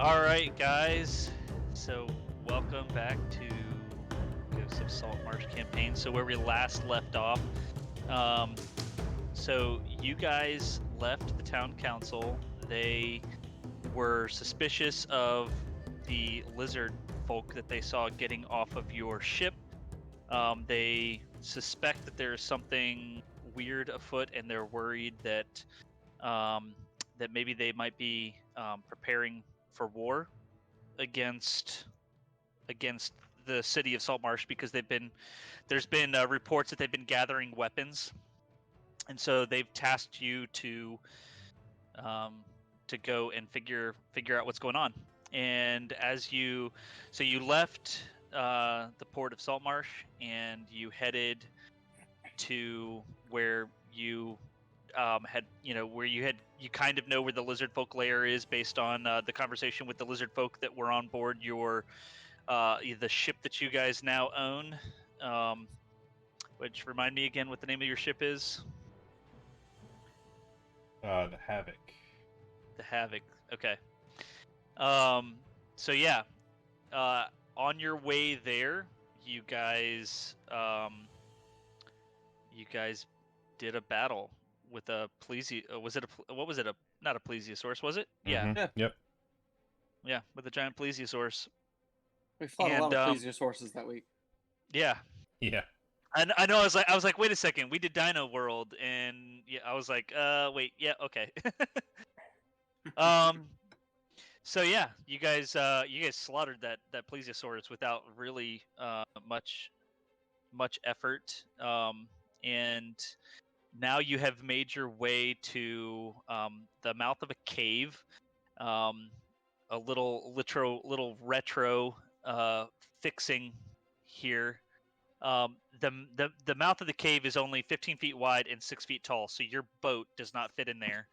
All right, guys. So, welcome back to Ghosts of Saltmarsh campaign. So, where we last left off, um, you guys left the town council. They were suspicious of the Lizardfolk that they saw getting off of your ship. They suspect that there's something weird afoot, and they're worried that that maybe they might be preparing for war against the city of Saltmarsh because there's been reports that they've been gathering weapons, and so they've tasked you to go and figure out what's going on. And you left the port of Saltmarsh and you headed to where you you kind of know where the Lizardfolk lair is based on the conversation with the Lizardfolk that were on board your the ship that you guys now own. Which remind me again what the name of your ship is. The Havoc. The Havoc. Okay. So yeah, on your way there, you guys did a battle with a was it a what was it, a not a plesiosaurus, was it? Yeah. Mm-hmm. Yeah. Yep. Yeah, with a giant plesiosaurus. We fought a lot And, of plesiosaurus that week. Yeah. Yeah. I know. I was like, wait a second. We did Dino World, and yeah, I was like, wait, yeah, okay. um, so yeah, you guys slaughtered that plesiosaurus without really much effort. And now you have made your way to the mouth of a cave. A little retro fixing here. The mouth of the cave is only 15 feet wide and 6 feet tall, so your boat does not fit in there.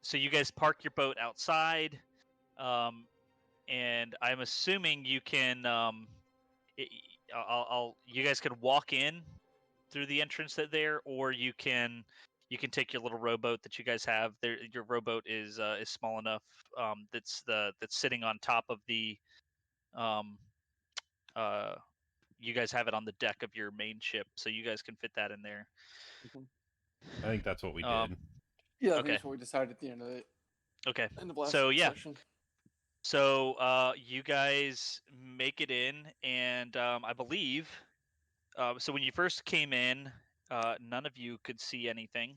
So you guys park your boat outside, and I'm assuming you can. You guys could walk in through the entrance there, or you can take your little rowboat that you guys have. There, your rowboat is small enough. That's sitting on top of the um, you guys have it on the deck of your main ship, so you guys can fit that in there. I think that's what we did. Yeah, I Okay. think that's what we decided at the end of it. Okay. End of last So yeah. session. So you guys make it in, and I believe. So when you first came in, none of you could see anything,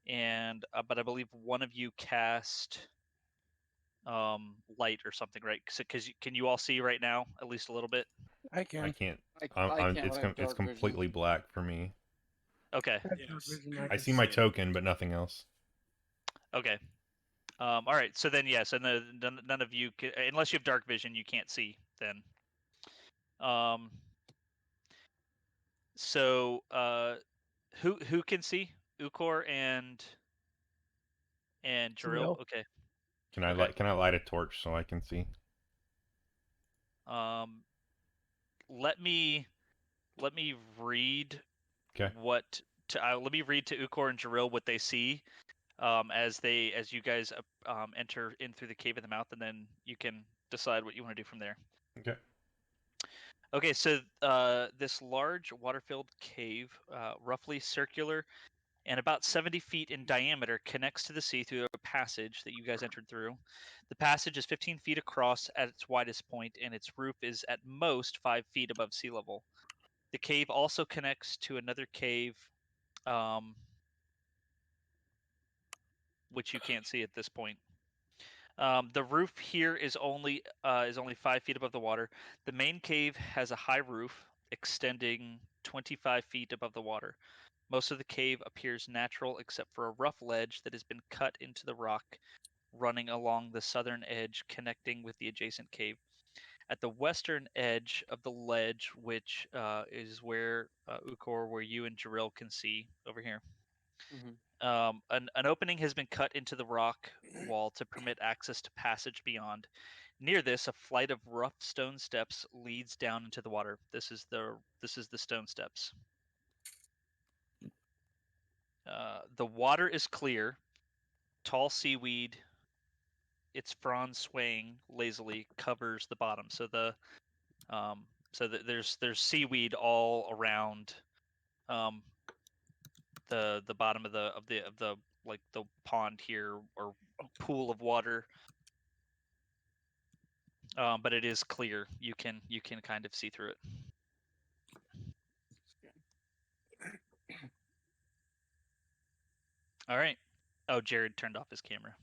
and but I believe one of you cast light or something, right? Because can you all see right now at least a little bit? I can. I can't. I can't. It's I have it's dark completely vision. black for me. Okay. I see my token, but nothing else. Okay. All right. So then, so none of you, unless you have dark vision, you can't see. Then. So, who can see? Ukor and Drill. Okay. Can I light a torch so I can see? Let me read. Okay. Let me read to Ukor and Jaril what they see, as you guys enter in through the cave of the mouth, and then you can decide what you want to do from there. Okay. Okay, so this large water-filled cave, roughly circular and about 70 feet in diameter, connects to the sea through a passage that you guys entered through. The passage is 15 feet across at its widest point, and its roof is at most 5 feet above sea level. The cave also connects to another cave, which you can't see at this point. The roof here is only 5 feet above the water. The main cave has a high roof extending 25 feet above the water. Most of the cave appears natural except for a rough ledge that has been cut into the rock running along the southern edge connecting with the adjacent cave. At the western edge of the ledge, which is where Ukor, where you and Jaril can see over here, an opening has been cut into the rock wall to permit access to passage beyond. Near this, a flight of rough stone steps leads down into the water. This is the stone steps. The water is clear. Tall seaweed its fronds swaying lazily covers the bottom. So there's seaweed all around the bottom of the like the pond here or pool of water. But it is clear. You can kind of see through it. All right. Oh, Jared turned off his camera.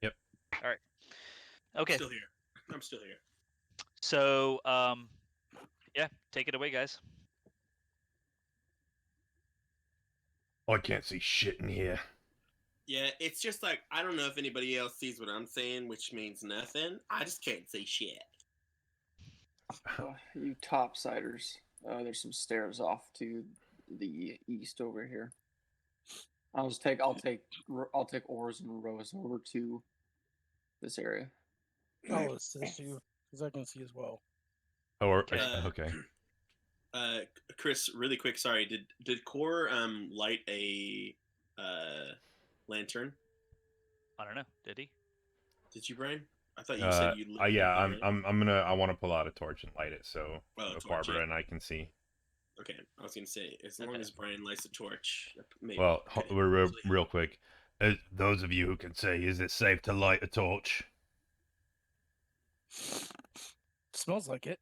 Yep. All right. Okay. I'm still here. So, yeah, take it away, guys. Oh, I can't see shit in here. Yeah, it's just like I don't know if anybody else sees what I'm saying, which means nothing. I just can't see shit. You topsiders. There's some stairs off to the east over here. I'll take oars and row us over to this area. I'll assist you because I can see as well. Oh, Okay. okay. Chris, really quick. Sorry, did Core light a lantern? I don't know. Did he? Did you, Brian? I thought you said you. Yeah, I want to pull out a torch and light it so Barbara yeah. and I can see. Okay, I was gonna say as long as Brian lights a torch. Maybe. Well, we're real quick. Those of you who can say, is it safe to light a torch? Smells like it.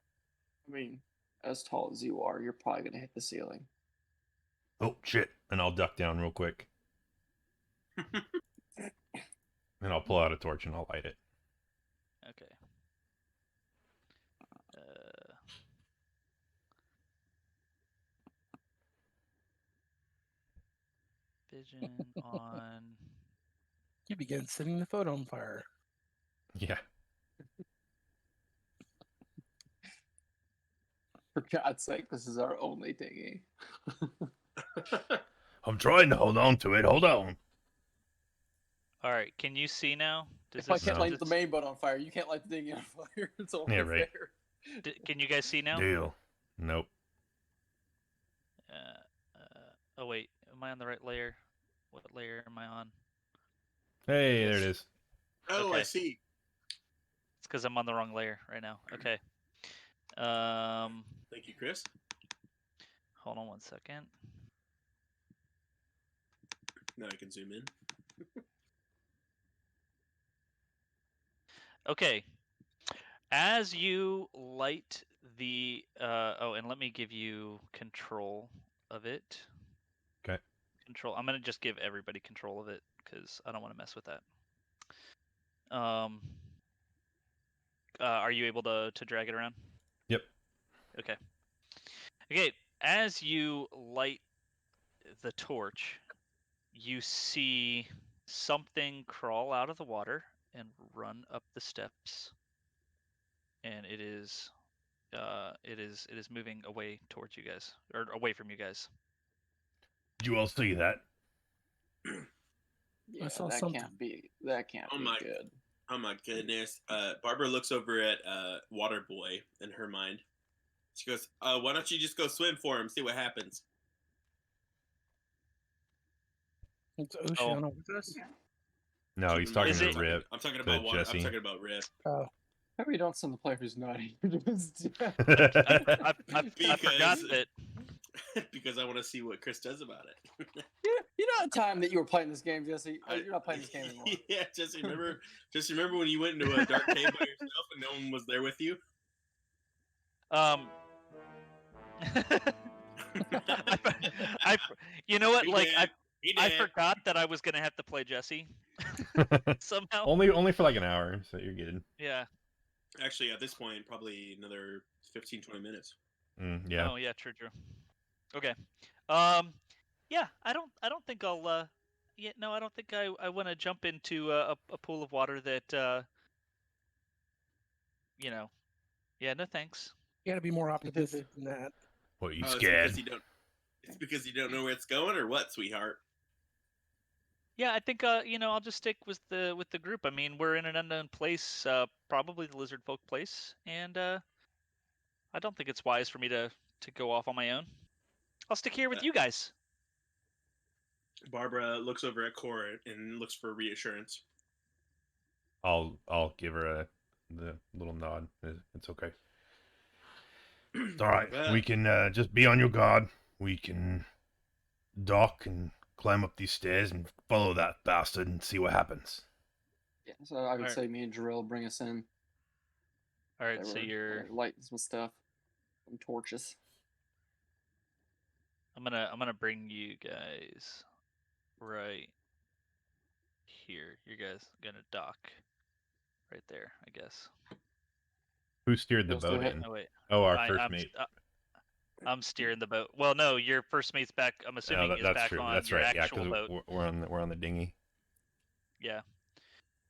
I mean, as tall as you are, you're probably gonna hit the ceiling. Oh shit! And I'll duck down real quick. And I'll pull out a torch and I'll light it. Okay. Vision on. You begin setting the photo on fire. Yeah. For God's sake, this is our only thingy. I'm trying to hold on to it. Hold on. All right. Can you see now? If I can't light the main boat on fire, you can't light the dinghy on fire. It's only right. fair. Can you guys see now? Deal. Nope. Oh wait, am I on the right layer? What layer am I on? Hey, there it is. Oh, Okay. I see. It's because I'm on the wrong layer right now. Okay. Thank you, Chris. Hold on one second. Now I can zoom in. Okay. As you light the and let me give you control of it. Okay. Control. I'm gonna just give everybody control of it because I don't want to mess with that. Are you able to drag it around? Yep. Okay. Okay. As you light the torch, you see something crawl out of the water and run up the steps, and it is moving away towards you guys, or away from you guys. Did you all see that? Yeah, saw that something. can't be good. Oh my goodness. Barbara looks over at Waterboy in her mind. She goes, why don't you just go swim for him, see what happens? It's Oceana with us. No, he's talking Is to it- Rip. I'm talking about water. Jesse. I'm talking about Rip. Oh, Maybe you don't send the player who's naughty. I forgot that. Because I want to see what Chris does about it. You know the time that you were playing this game, Jesse? You're not playing this game anymore. Yeah, just remember when you went into a dark cave by yourself and no one was there with you? You know what? He Like did. I forgot that I was gonna have to play Jesse somehow. only for like an hour, so you're good. Yeah. Actually, at this point, probably another 15-20 minutes. Yeah. Oh yeah, true. Okay. Yeah, I don't think I'll. Yeah, no, I don't think I want to jump into a pool of water that. You know. Yeah, no thanks. you got to be more optimistic than that. What, you Oh, scared? It's because you don't know where it's going, or what, sweetheart? Yeah, I think I'll just stick with the group. I mean, we're in an unknown place, probably the Lizardfolk place, and I don't think it's wise for me to go off on my own. I'll stick here with you guys. Barbara looks over at Cora and looks for reassurance. I'll give her the little nod. It's okay. It's all right. Well, We can just be on your guard. We can dock and climb up these stairs and follow that bastard and see what happens. Yeah, so I would Alright. say me and Drill bring us in. All right, They so were you're. lighting some stuff, some torches. I'm gonna bring you guys right here. You guys gonna dock right there, I guess. Who steered the Let's do boat it. in? Oh wait, Oh, our I, first I'm mate. I'm steering the boat. Well, no, your first mate's back. I'm assuming is that's back true. on That's your right. Yeah, actual because boat. we're on the dinghy. Yeah.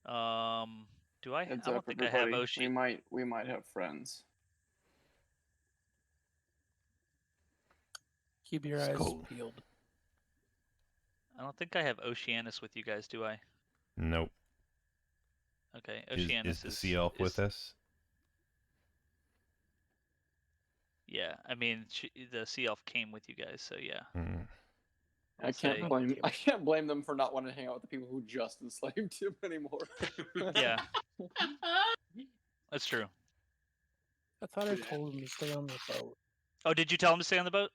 Do I? Heads I don't up, think I have everybody. Oshi. We might have friends. Keep your eyes Skull. peeled. I don't think I have Oceanus with you guys, do I? Nope. Okay, Is Oceanus the sea elf with us? Yeah, I mean the sea elf came with you guys, so yeah. Mm. I I'll can't say- blame I can't blame them for not wanting to hang out with the people who just enslaved him anymore. Yeah, that's true. I thought I told him to stay on the boat. Oh, did you tell him to stay on the boat?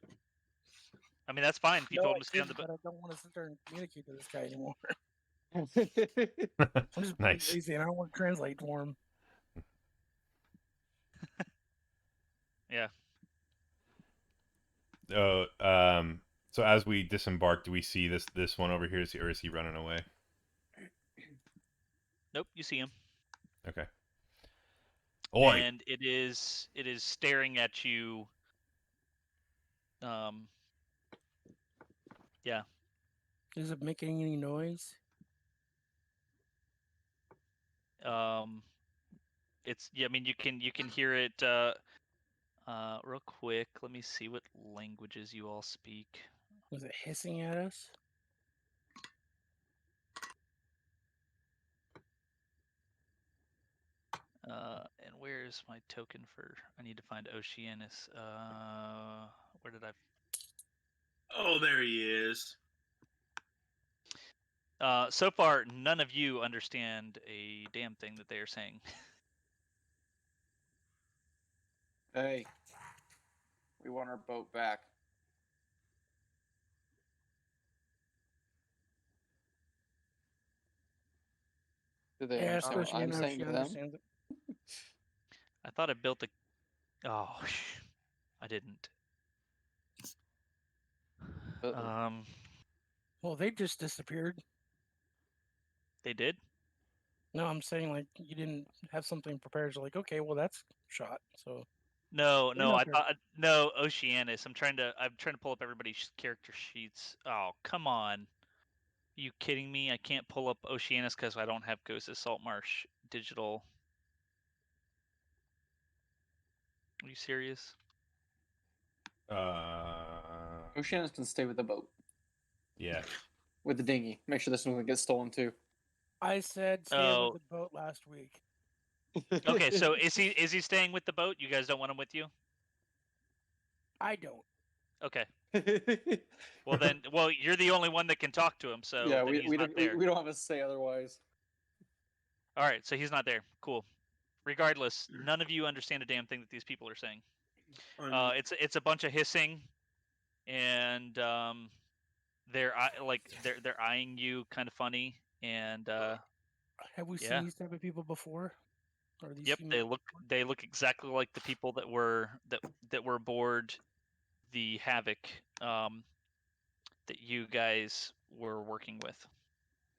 I mean, that's fine if you No, told I him to stay on the didn't, boat. but I don't want to sit there and communicate to this guy anymore. I'm just being Nice. lazy, and I don't want to translate for him. Yeah. So as we disembark, do we see this one over here, or is he running away? Nope, you see him. Okay. Oi! And it is staring at you. Yeah. Is it making any noise? It's yeah. I mean, you can hear it. Real quick. Let me see what languages you all speak. Was it hissing at us? And where's my token for? I need to find Oceanus. Where did I? Oh, there he is. So far, none of you understand a damn thing that they are saying. Hey, we want our boat back. Do they Yeah, understand what I'm saying she to them? understands it. I thought I built a. Oh, I didn't. Uh-oh. Well, they just disappeared. They did. No, I'm saying like you didn't have something prepared. So like, okay, well that's shot. So No, They're no, not I there. thought no Oceanus. I'm trying to pull up everybody's character sheets. Oh, come on. Are you kidding me? I can't pull up Oceanus because I don't have Ghost of Saltmarsh digital. Are you serious? Oceanus can stay with the boat, Yeah. with the dinghy. Make sure this one gets stolen too. I said stay Oh. with the boat last week. Okay, so is he staying with the boat? You guys don't want him with you? I don't. Okay. Well then, you're the only one that can talk to him, so yeah, then he's we not don't there. we don't have a say otherwise. All right, so he's not there. Cool. Regardless, none of you understand a damn thing that these people are saying. It's a bunch of hissing, and they're eyeing you kind of funny, and Have we yeah. seen these type of people before? Or these Yep, humans? they look exactly like the people that were aboard the Havoc that you guys were working with.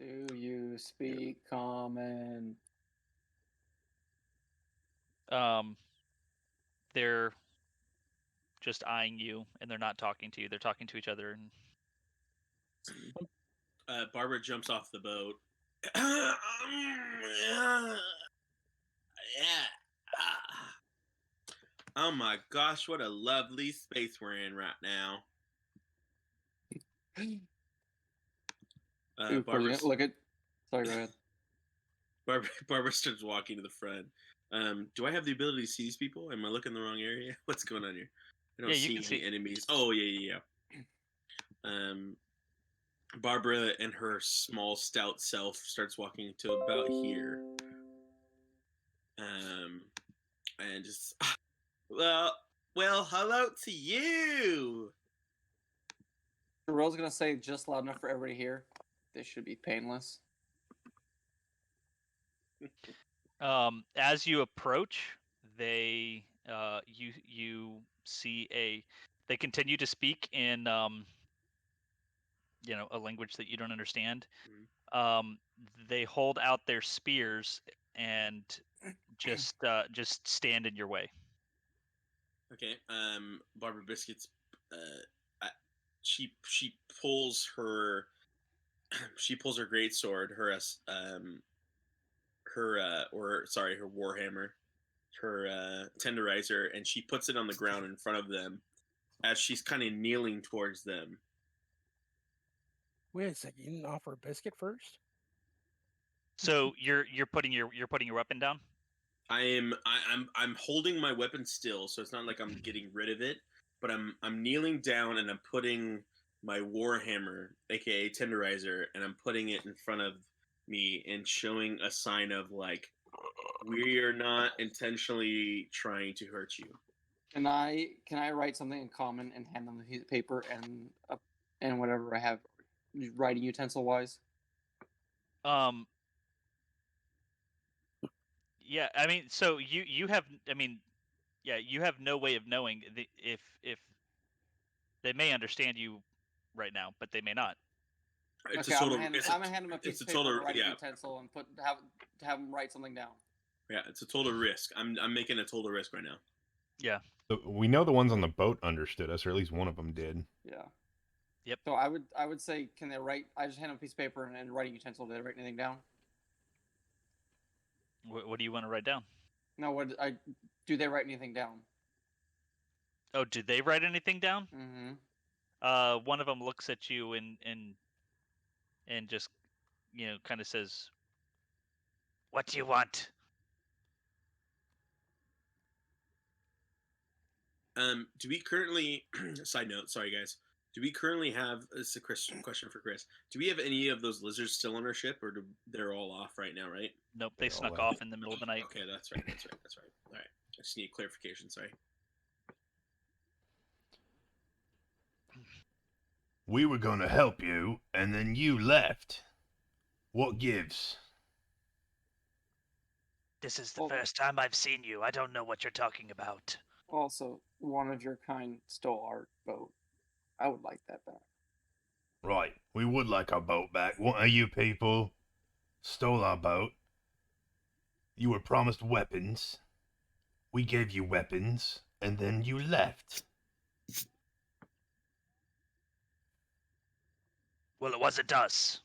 Do you speak common? They're just eyeing you, and they're not talking to you. They're talking to each other. And Barbara jumps off the boat. Yeah. Oh my gosh, what a lovely space we're in right now. Ooh, Barbara, look at. Sorry, go ahead. Barbara starts walking to the front. Do I have the ability to see these people? Am I looking in the wrong area? What's going on here? I don't Yeah, you see can any enemies. Oh yeah. Barbara and her small, stout self starts walking to about here. and just well, hello to you. Rose gonna say just loud enough for everybody to hear. This should be painless. As you approach, they you see they continue to speak in a language that you don't understand. They hold out their spears and just stand in your way. Okay. Barbara Biscuits. She pulls her great sword, her warhammer, her tenderizer, and she puts it on the ground in front of them as she's kind of kneeling towards them. Wait a second, you didn't offer a biscuit first? So you're putting your weapon down. I'm holding my weapon still, so it's not like I'm getting rid of it, but I'm kneeling down and I'm putting my warhammer, aka tenderizer, and I'm putting it in front of me and showing a sign of like, we are not intentionally trying to hurt you. Can I write something in common and hand them the piece of paper and whatever I have writing utensil wise? Yeah, I mean, so you have, you have no way of knowing if they may understand you right now, but they may not. It's okay, a total. I'm gonna hand him a piece of paper total, and a writing yeah. utensil and have him write something down. Yeah, it's a total risk. I'm making a total risk right now. Yeah. So we know the ones on the boat understood us, or at least one of them did. Yeah. Yep. So I would say, can they write? I just hand them a piece of paper and a writing utensil. Do they write anything down? What do you want to write down? No. Do they write anything down? Oh, did they write anything down? Mm-hmm. One of them looks at you and just kind of says, "What do you want?" Do we currently? Side note, sorry guys. Do we currently have? This is a question for Chris. Do we have any of those lizards still on our ship, or they're all off right now? Right? Nope, they They're snuck all out. off in the middle of the night. Okay, that's right. All right. I just need clarification. Sorry. We were going to help you, and then you left. What gives? This is the Well- first time I've seen you. I don't know what you're talking about. Also, one of your kind stole our boat. I would like that back. Right, we would like our boat back. One of you people stole our boat. You were promised weapons. We gave you weapons, and then you left. Well, it wasn't us.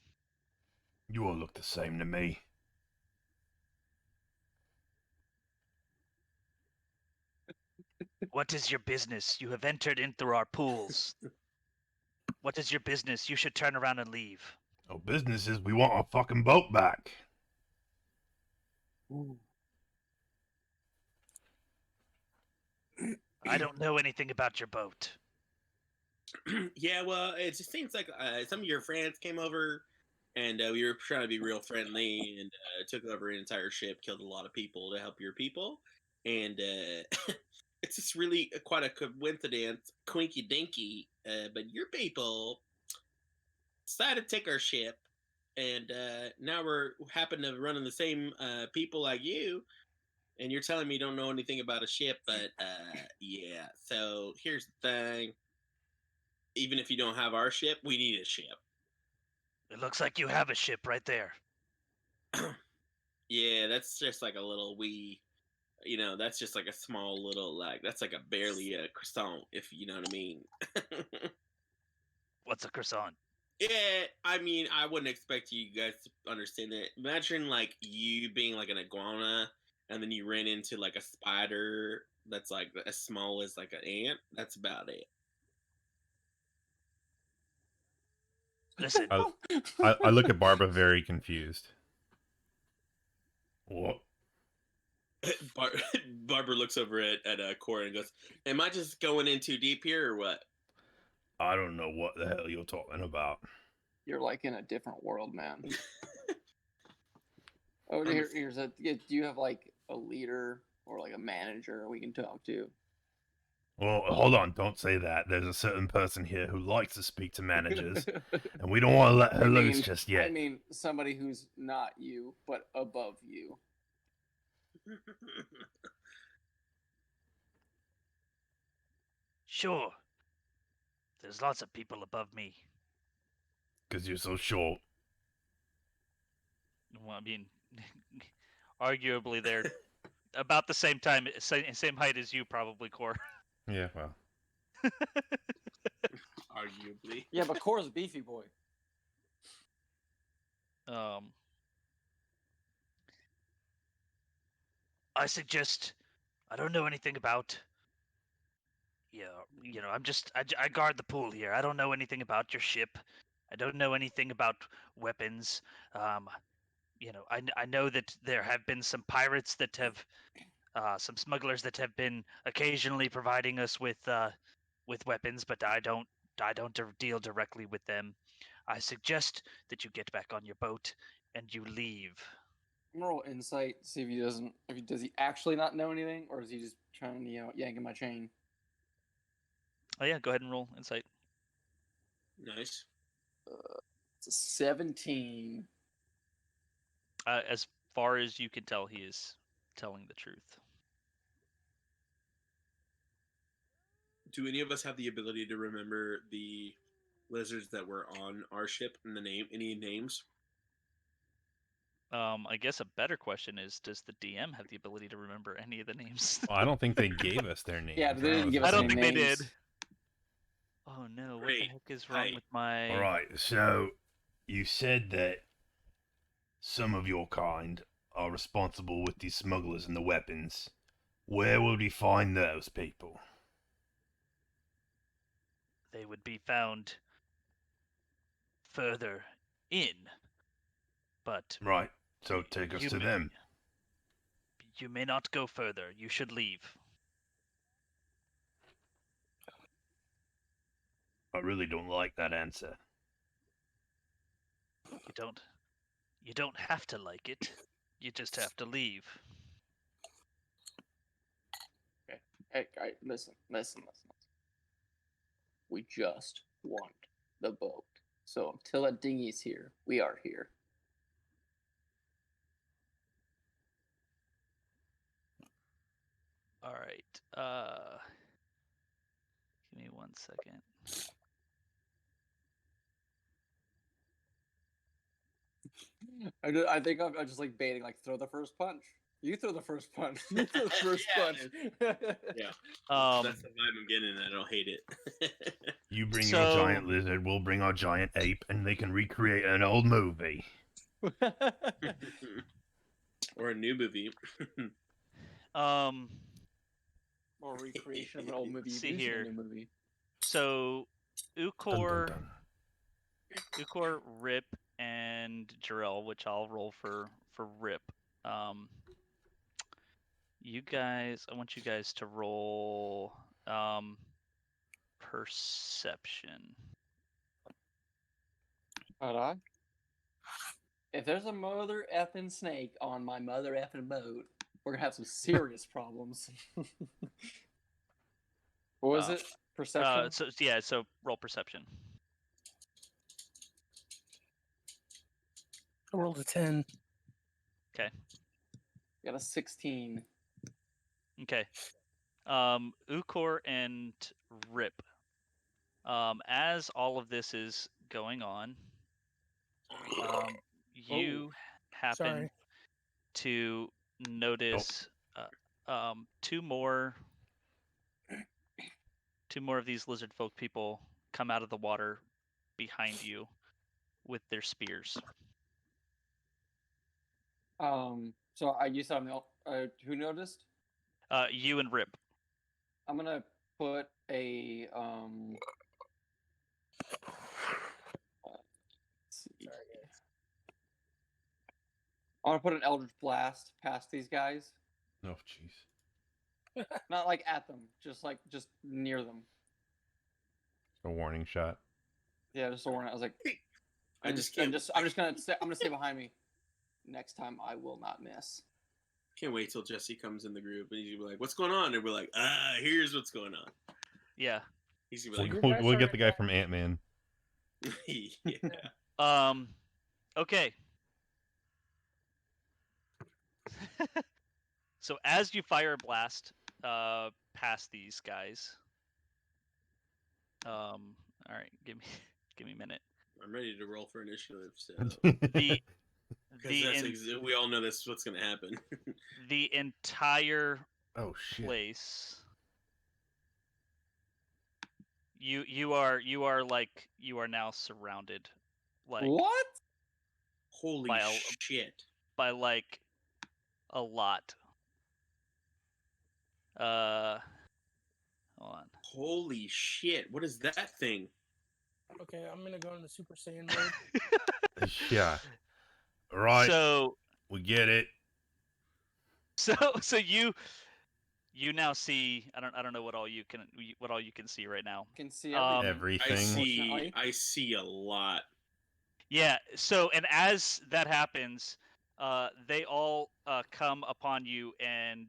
You all look the same to me. What is your business? You have entered in through our pools. What is your business? You should turn around and leave. Our business is we want our fucking boat back. I don't know anything about your boat. Yeah, well, it just seems like some of your friends came over, and we were trying to be real friendly, and took over an entire ship, killed a lot of people to help your people, and it's just really quite a coincidence, quinky dinky. But your people decided to take our ship, and now we're happen to run in the same people like you. And you're telling me you don't know anything about a ship, but yeah. So here's the thing. Even if you don't have our ship, we need a ship. It looks like you have a ship right there. Yeah, that's just like a little wee, that's just like a small little, like, that's like a barely a croissant, if you know what I mean. What's a croissant? Yeah, I mean, I wouldn't expect you guys to understand it. Imagine like you being like an iguana, and then you ran into like a spider that's like as small as like an ant. That's about it. Listen, I look at Barbara very confused. What? Barbara looks over at Cora and goes, "Am I just going in too deep here, or what?" I don't know what the hell you're talking about. You're like in a different world, man. Oh, here's a. Do you have like a leader or like a manager we can talk to. Well, hold on, don't say that. There's a certain person here who likes to speak to managers, and we don't want to let her loose just yet. I mean, somebody who's not you, but above you. Sure. There's lots of people above me. Because you're so short. Well, I mean, arguably they're about the same same height as you, probably, Core. Yeah, well. Arguably. Yeah, but Core's a beefy boy. I suggest. I don't know anything about. I guard the pool here. I don't know anything about your ship. I don't know anything about weapons. I know that there have been some pirates that have, some smugglers that have been occasionally providing us with weapons, but I don't deal directly with them. I suggest that you get back on your boat and you leave. I'm gonna roll insight, see if he doesn't. Does he actually not know anything, or is he just trying to yanking my chain? Oh yeah, go ahead and roll insight. Nice. It's a 17. As far as you can tell, he is telling the truth. Do any of us have the ability to remember the lizards that were on our ship and any names? I guess a better question is, does the DM have the ability to remember any of the names? Well, I don't think they gave us their names. Yeah, they didn't give us I don't any think they names. did. Oh no, what the Great. heck is wrong with my... Alright, so you said that some of your kind are responsible with these smugglers and the weapons. Where would we find those people? They would be found further in, but Right, so take us to them. you may not go further. You should leave. I really don't like that answer. You don't have to like it. You just have to leave. Hey, listen. We just want the boat. So until a dinghy's here, we are here. All right. Give me 1 second. I think I'm just like baiting, like throw the first punch. You throw the first punch. You throw the first punch. Yeah. Um, That's the vibe I'm getting, and I don't hate it. You bring your So- giant lizard, we'll bring our giant ape, and they can recreate an old movie. Or a new movie. Or recreation of an old movie. See You've used in a here. new movie. So Dun, Ukor, dun, dun. Ukor, Rip, and Jarell, which I'll roll for Rip. You guys, I want you guys to roll perception. Alright. If there's a mother effing snake on my mother effing boat, we're gonna have some serious problems. What was it? Perception? So roll perception. I rolled a 10. Got a 16. Okay. Ukor and Rip. As all of this is going on, you happen Sorry. to notice two more of these lizard folk people come out of the water behind you with their spears. So you said who noticed? You and Rip. I'm gonna put a let's see. I want to put an Eldritch Blast past these guys. Oh, jeez. Not like at them, just near them. A warning shot. Yeah, just a warning. I was like, I'm I'm just gonna stay behind me. Next time, I will not miss. Can't wait till Jesse comes in the group and he's gonna be like, "What's going on?" And we're like, here's what's going on." Yeah. He's gonna So be your like, guys We'll are get the guy from Ant-Man. "Yeah." Okay. So as you fire a blast past these guys, all right, give me a minute. I'm ready to roll for initiative. So The we all know that's what's gonna happen. the entire Oh shit. place. You are now surrounded, like What? Holy By a- shit! by like a lot. Hold on. Holy shit! What is that thing? Okay, I'm gonna go into Super Saiyan mode. Yeah. Right. So We get it. so you now see. I don't know what all you can see right now. Can see everything. Everything. I see a lot. Yeah. So and as that happens, they all come upon you and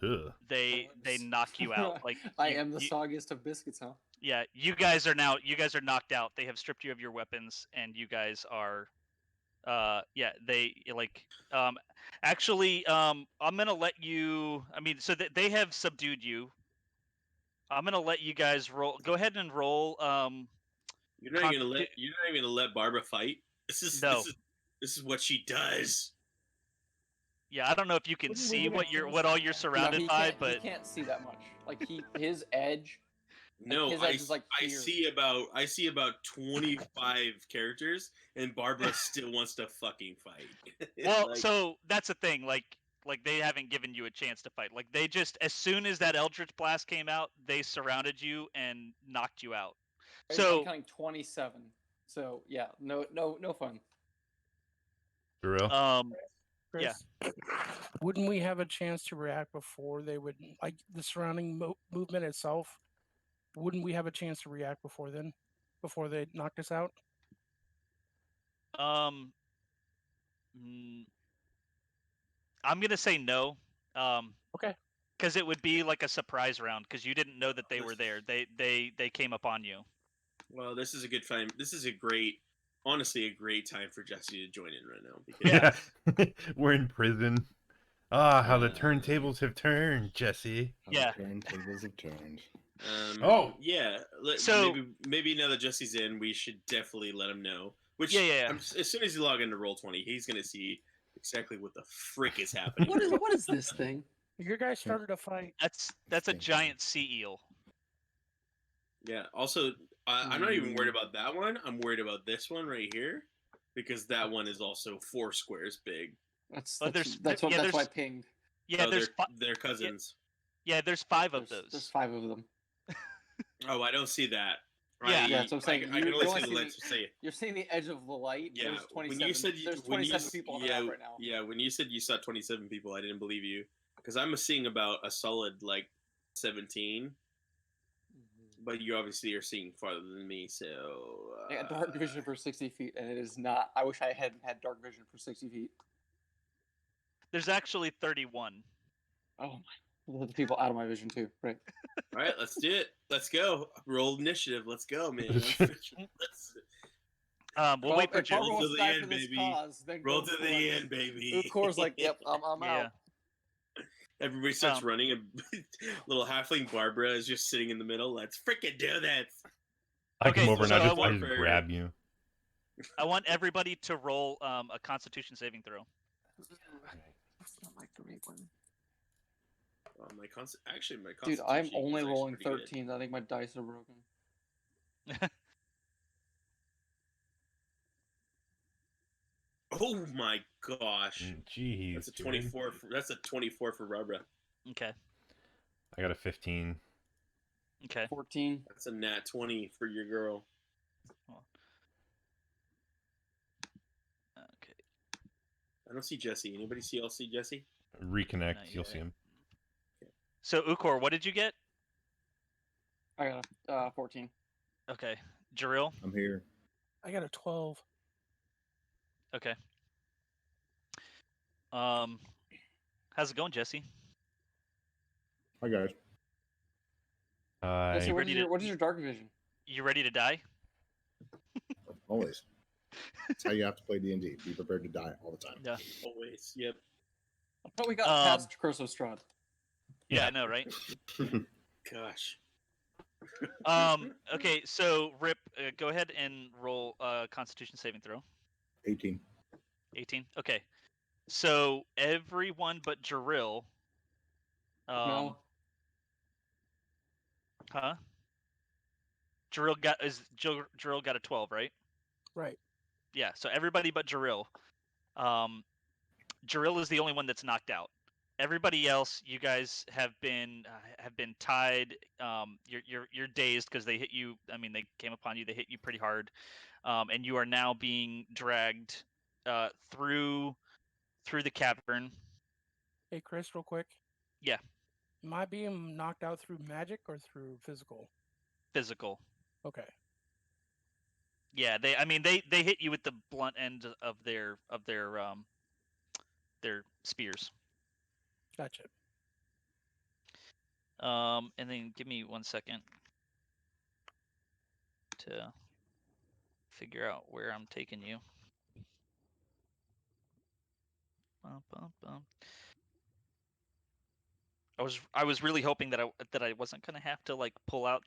Ugh. they knock you out. Like I am the soggiest of biscuits, huh? Yeah, you guys are knocked out. They have stripped you of your weapons, and you guys are, they actually, I'm gonna let you. I mean, so they have subdued you. I'm gonna let you guys roll. Go ahead and roll. You're not even gonna let Barbara fight. No. This is what she does. Yeah, I don't know if you can Wouldn't we see get a what you're chance what to all you're react? surrounded he by, can't, but he can't see that much. Like his edge. No, his edge is like I here. see about 25 characters, and Barbara still wants to fucking fight. well, Like, so that's the thing. Like they haven't given you a chance to fight. Like they just, as soon as that Eldritch Blast came out, they surrounded you and knocked you out. I'm So counting 27. So yeah, no fun. For real? Chris, wouldn't we have a chance to react before they would, like the surrounding movement itself? Wouldn't we have a chance to react before then, before they knocked us out? I'm gonna say no. Okay. Because it would be like a surprise round because you didn't know that they were there. They came upon you. well, this is a good time. This is honestly, a great time for Jesse to join in right now. Because, Yeah. We're in prison. How the turntables have turned, Jesse. Yeah. The turntables have turned. Yeah. So- maybe now that Jesse's in, we should definitely let him know. Which, Yeah. as soon as you log into Roll20, he's gonna see exactly what the frick is happening. What is this thing? Your guys started a fight. That's a giant sea eel. Yeah. Also, I'm not even worried about that one. I'm worried about this one right here, because that one is also 4 squares big. That's Oh, that's why I pinged. Yeah, Oh, there's they're cousins. yeah, there's 5 of those. There's 5 of them. Oh, I don't see that. Yeah. Yeah, that's what I'm saying. I can only You see the lights. Say You're seeing the edge of the light. yeah. There's 27. When you said there's 27 people on the map right now. Yeah, when you said you saw 27 people, I didn't believe you because I'm seeing about a solid like 17. But you obviously are seeing farther than me, so. I got dark vision for 60 feet, and it is not. I wish I hadn't had dark vision for 60 feet. There's actually 31. Oh my! The people out of my vision too. Right. All right, let's do it. Let's go. Roll initiative. Let's go, man. Let's. We'll wait for if Barbara Jill. wants to to the die end, for this baby. cause, then Roll go to for the it. end, baby. Of course, like, yep, I'm Yeah. out. Everybody starts running, and little halfling Barbara is just sitting in the middle. Let's freaking do this. I Okay, come over and so I I just want- grab you. I want everybody to roll a Constitution saving throw. That's not my great one. My Constitution. Dude, I'm is only actually rolling pretty good. 13s. I think my dice are broken. Oh my gosh. Jeez. That's a dude. 24. That's a 24 for Barbara. Okay. I got a 15. Okay. 14. That's a nat 20 for your girl. Okay. I don't see Jesse. Anybody else see Jesse? Reconnect. Not You'll yet. see him. So Ukor, what did you get? I got a 14. Okay. Jaril? I'm here. I got a 12. Okay. How How's it going, Jesse? Hi guys. Jesse, ready to- what is your dark vision? You ready to die? Always. That's how you have to play D&D. Be prepared to die all the time. Yeah. Always. Yep. I thought we got past Curse of Strahd. Yeah, I know, right? Gosh. Okay, so Rip, go ahead and roll Constitution saving throw. 18. 18. Okay. So everyone but Jaril. No. Huh? Jaril got a 12, right? Right. Yeah. So everybody but Jaril. Jaril is the only one that's knocked out. Everybody else, you guys have been tied. You're dazed because they hit you. I mean, they came upon you. They hit you pretty hard, and you are now being dragged through the cavern. Hey, Chris, real quick. Yeah. Am I being knocked out through magic or through physical? Physical. Okay. Yeah, they hit you with the blunt end of their spears. Gotcha. And then give me 1 second to figure out where I'm taking you. Bum, bum, bum. I was really hoping that I wasn't gonna have to like pull out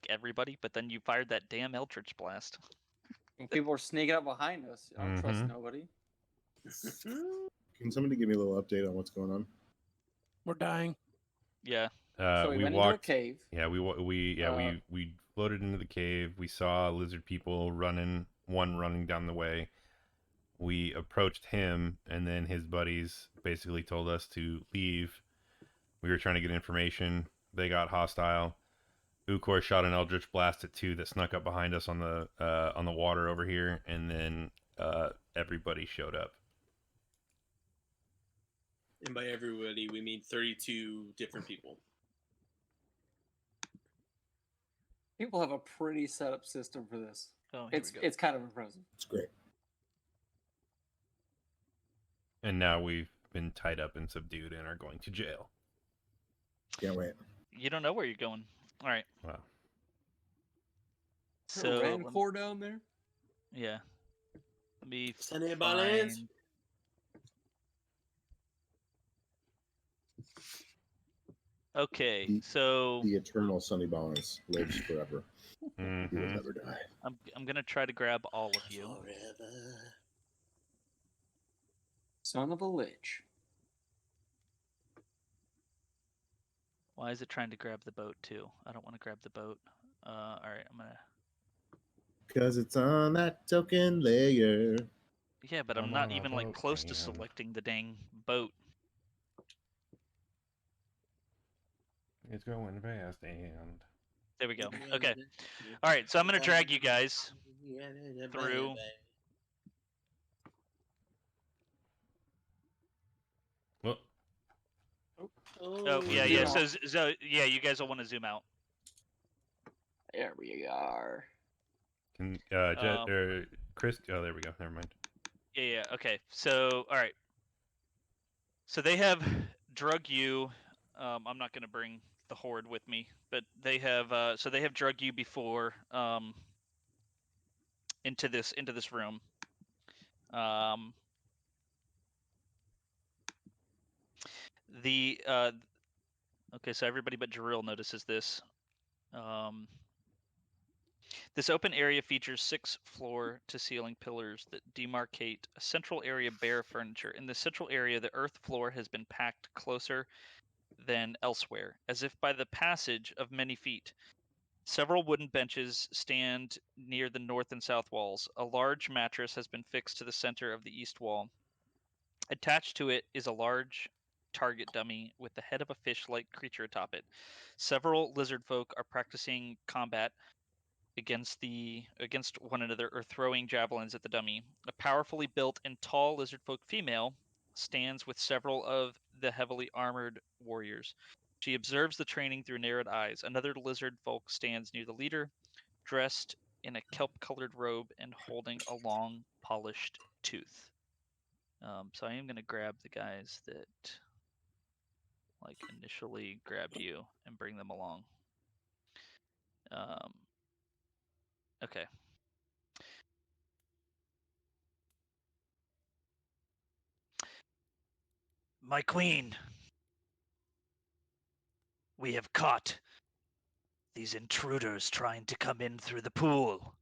everybody, but then you fired that damn Eldritch Blast. When people are sneaking up behind us, I don't trust nobody. Can somebody give me a little update on what's going on? We're dying. Yeah. So we went into a cave. Yeah, we floated into the cave. We saw lizard people running down the way. We approached him, and then his buddies basically told us to leave. We were trying to get information. They got hostile. Ukor shot an Eldritch Blast at 2 that snuck up behind us on the water over here, and then everybody showed up. And by everybody, we mean 32 different people. People have a pretty set up system for this. Oh, here we go. It's kind of impressive. It's great. And now we've been tied up and subdued and are going to jail. Can't wait. You don't know where you're going. All right. Wow. Is there a So Rancor down there? yeah. Let me Sunny Balance. find... Okay, so The eternal Sunny Balance lives forever. He will Mm-hmm. never die. I'm gonna try to grab all of you. Forever. Son of a lich. Why is it trying to grab the boat too? I don't want to grab the boat. All right, I'm gonna. Because it's on that token layer. Yeah, but I'm I'm not on a even like boat, close to man. selecting the dang boat. It's going fast and There we go. Okay. All right, so I'm gonna drag you guys through. well, Oh yeah, zoom yeah. out. So yeah, you guys will want to zoom out. There we are. can Chris? Oh, there we go. Never mind. Yeah. Okay. So all right. So they have drug you. I'm not gonna bring the horde with me, but they have. So they have drug you before into this room. Okay, so everybody but Jaril notices this. This open area features 6 floor-to-ceiling pillars that demarcate a central area bare of furniture. In the central area, the earth floor has been packed closer than elsewhere, as if by the passage of many feet. Several wooden benches stand near the north and south walls. A large mattress has been fixed to the center of the east wall. Attached to it is a large target dummy with the head of a fish-like creature atop it. Several lizard folk are practicing combat against one another or throwing javelins at the dummy. A powerfully built and tall lizard folk female stands with several of the heavily armored warriors. She observes the training through narrowed eyes. Another lizard folk stands near the leader, dressed in a kelp-colored robe and holding a long, polished tooth. So I am going to grab the guys that like initially grab you and bring them along. Okay. My queen, we have caught these intruders trying to come in through the pool.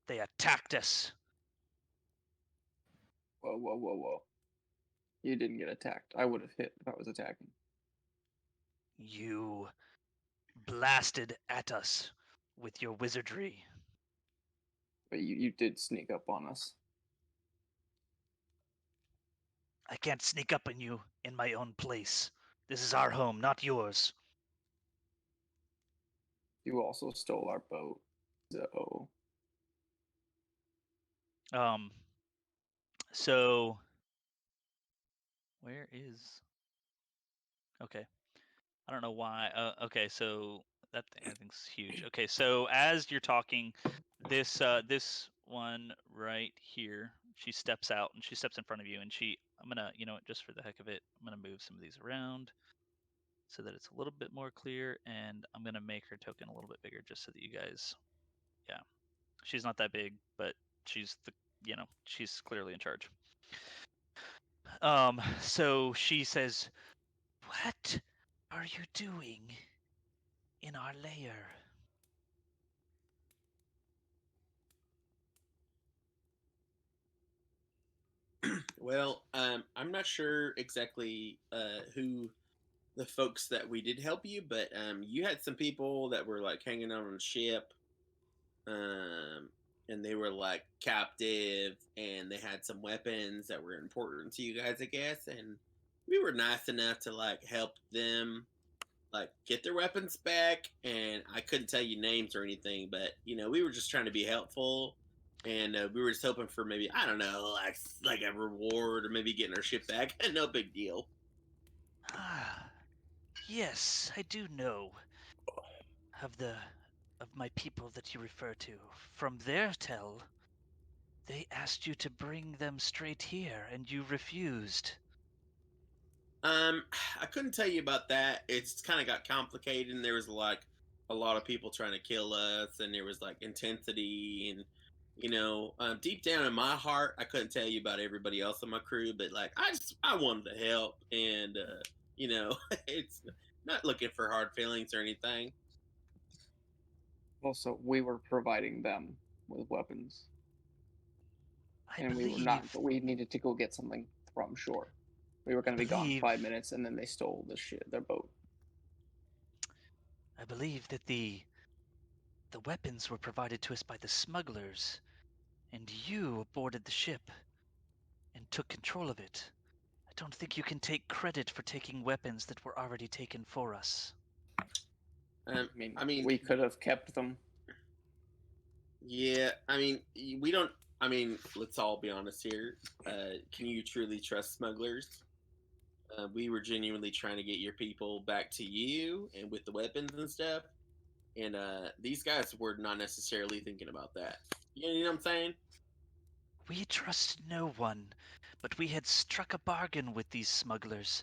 They attacked us. Whoa, whoa, whoa, whoa. You didn't get attacked. I would have hit if I was attacking. You blasted at us with your wizardry. But you did sneak up on us. I can't sneak up on you in my own place. This is our home, not yours. You also stole our boat. So So where is? Okay, I don't know why. Okay, so that thing I think's huge. Okay, so as you're talking, this one right here, she steps out and she steps in front of you, and I'm gonna, just for the heck of it, I'm gonna move some of these around so that it's a little bit more clear, and I'm gonna make her token a little bit bigger just so that you guys, yeah, she's not that big, but she's she's clearly in charge. So she says, "What are you doing in our lair?" Well, I'm not sure exactly who the folks that we did help you, but you had some people that were like hanging out on a ship, um, and they were like captive, and they had some weapons that were important to you guys, I guess, and we were nice enough to like help them like get their weapons back. And I couldn't tell you names or anything, but we were just trying to be helpful. And we were just hoping for maybe, I don't know, like a reward or maybe getting our ship back. No big deal. Ah, yes, I do know of my people that you refer to. From their tell, they asked you to bring them straight here, and you refused. I couldn't tell you about that. It's kind of got complicated, and there was like a lot of people trying to kill us, and there was like intensity, and deep down in my heart, I couldn't tell you about everybody else on my crew, but like I wanted to help, and it's not looking for hard feelings or anything. also we were providing them with weapons. I And we were believe, not, but we needed to go get something from shore. We were going to be gone believe- 5 minutes, and then they stole their boat. I believe that the weapons were provided to us by the smugglers, and you boarded the ship and took control of it. I don't think you can take credit for taking weapons that were already taken for us. I mean, I mean, we could have kept them. yeah, I mean, we don't. I mean, let's all be honest here. Can you truly trust smugglers? We were genuinely trying to get your people back to you and with the weapons and stuff. And these guys were not necessarily thinking about that. You know what I'm saying? We trust no one, but we had struck a bargain with these smugglers.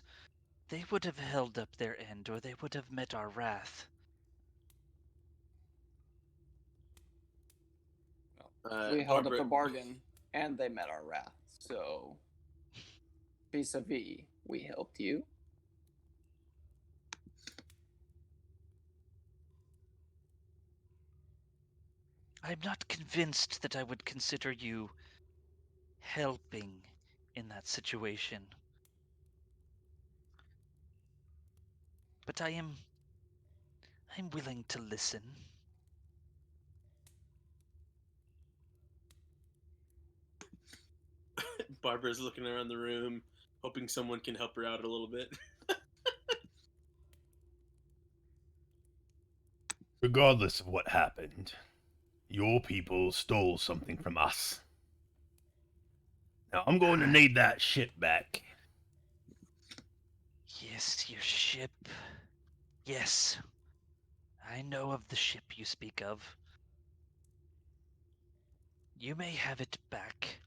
They would have held up their end, or they would have met our wrath. We held up Barbara, the bargain, and they met our wrath. So, vis-a-vis, we helped you. I'm not convinced that I would consider you helping in that situation. But I'm willing to listen. Barbara's looking around the room, hoping someone can help her out a little bit. Regardless of what happened, your people stole something from us. Now I'm going to need that ship back. Yes, your ship. Yes. I know of the ship you speak of. You may have it back.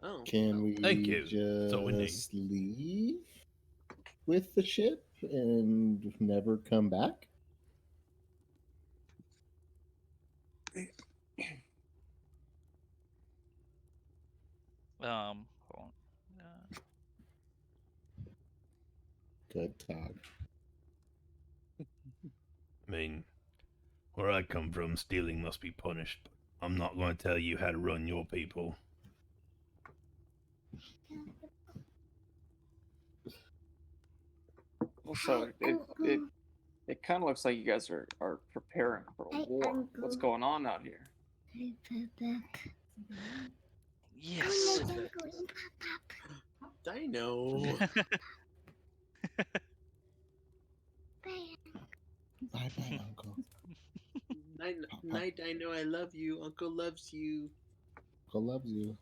Oh, Can we Thank you. That's all we need. just leave with the ship and never come back? Hold on. Good talk. I mean, where I come from, stealing must be punished. But I'm not going to tell you how to run your people. Also, it kind of looks like you guys are preparing for a war. What's going on out here? Yes. Dino. Bye bye, Uncle. Night, Dino. I love you. Uncle loves you. Uncle loves you.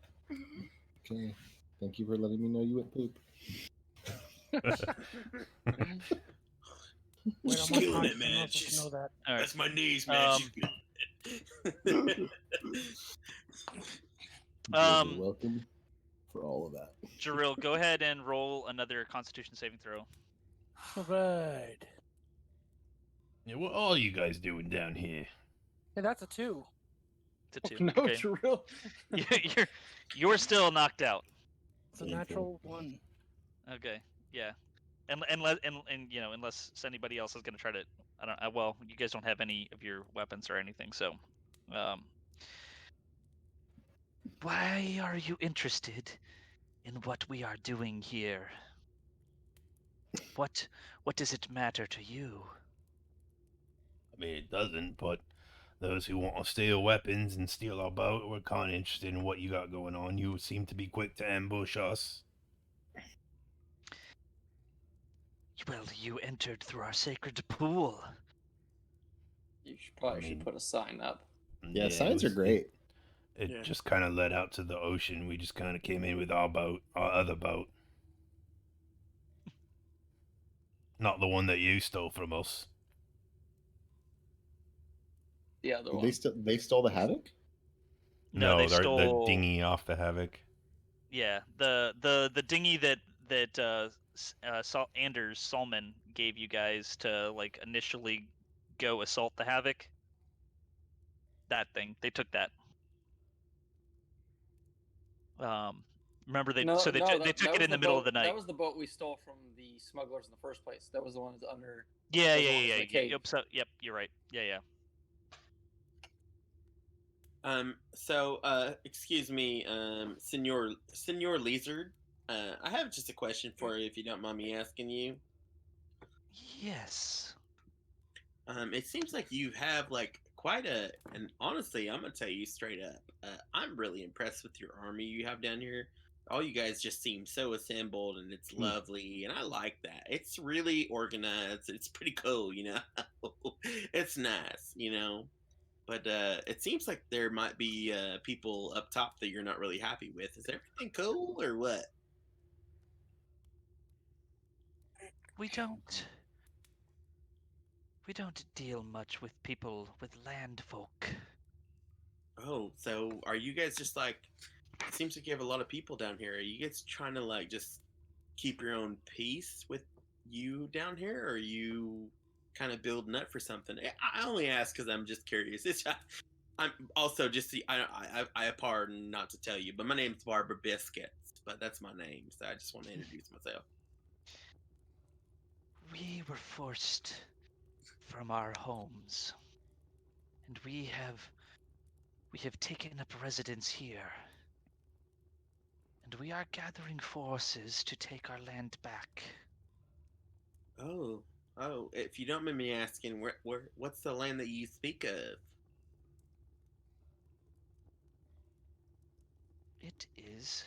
Okay. Thank you for letting me know you went poop. Wait, She's I'm killing unconscious. it, I'm man. not supposed to know that. All right. That's my knees, man. She's killing it. You guys are Um, welcome for all of that. Jaril, go ahead and roll another Constitution saving throw. All right. Yeah, what are you guys doing down here? Hey, that's a 2. It's a 2. No, Okay. Jaril. You're still knocked out. It's a Painful. natural 1. Okay. Yeah. And you know, unless anybody else is going to try to, I don't. Well, you guys don't have any of your weapons or anything, so. Why are you interested in what we are doing here? What does it matter to you? I mean, it doesn't, but those who want to steal weapons and steal our boat, we're kind of interested in what you got going on. You seem to be quick to ambush us. Well, you entered through our sacred pool. You should put a sign up. Yeah, signs are great. It Yeah. just kind of led out to the ocean. We just kind of came in with our boat, our other boat. Not the one that you stole from us. The other Did one. they stole the Havoc? No, they they're stole the dinghy off the Havoc. Yeah, the dinghy that Anders Solman gave you guys to like initially go assault the Havoc. That thing, they took that. Remember they No, they no, took that it was in the middle of boat. the night. That was the boat we stole from the smugglers in the first place. That was the ones under. Yeah, those yeah, ones in yeah, the yeah. cave. Yep, so, yep, you're right. Yeah, yeah. So, excuse me, Senor Lizard. I have just a question for you, if you don't mind me asking you. Yes. It seems like you have like quite and honestly, I'm gonna tell you straight up, I'm really impressed with your army you have down here. All you guys just seem so assembled, and it's lovely, and I like that. It's really organized. It's pretty cool, you know. It's nice, you know. But it seems like there might be people up top that you're not really happy with. Is everything cool or what? We don't deal much with people with land folk. Oh, so are you guys just like? It seems like you have a lot of people down here. Are you guys trying to like just keep your own peace with you down here, or are you kind of building up for something? I only ask because I'm just curious. I'm also just I pardon not to tell you, but my name's Barbara Biscuits, but that's my name, so I just want to introduce myself. We were forced from our homes, and we have taken up residence here. And we are gathering forces to take our land back. Oh, if you don't mind me asking, what's the land that you speak of? It is.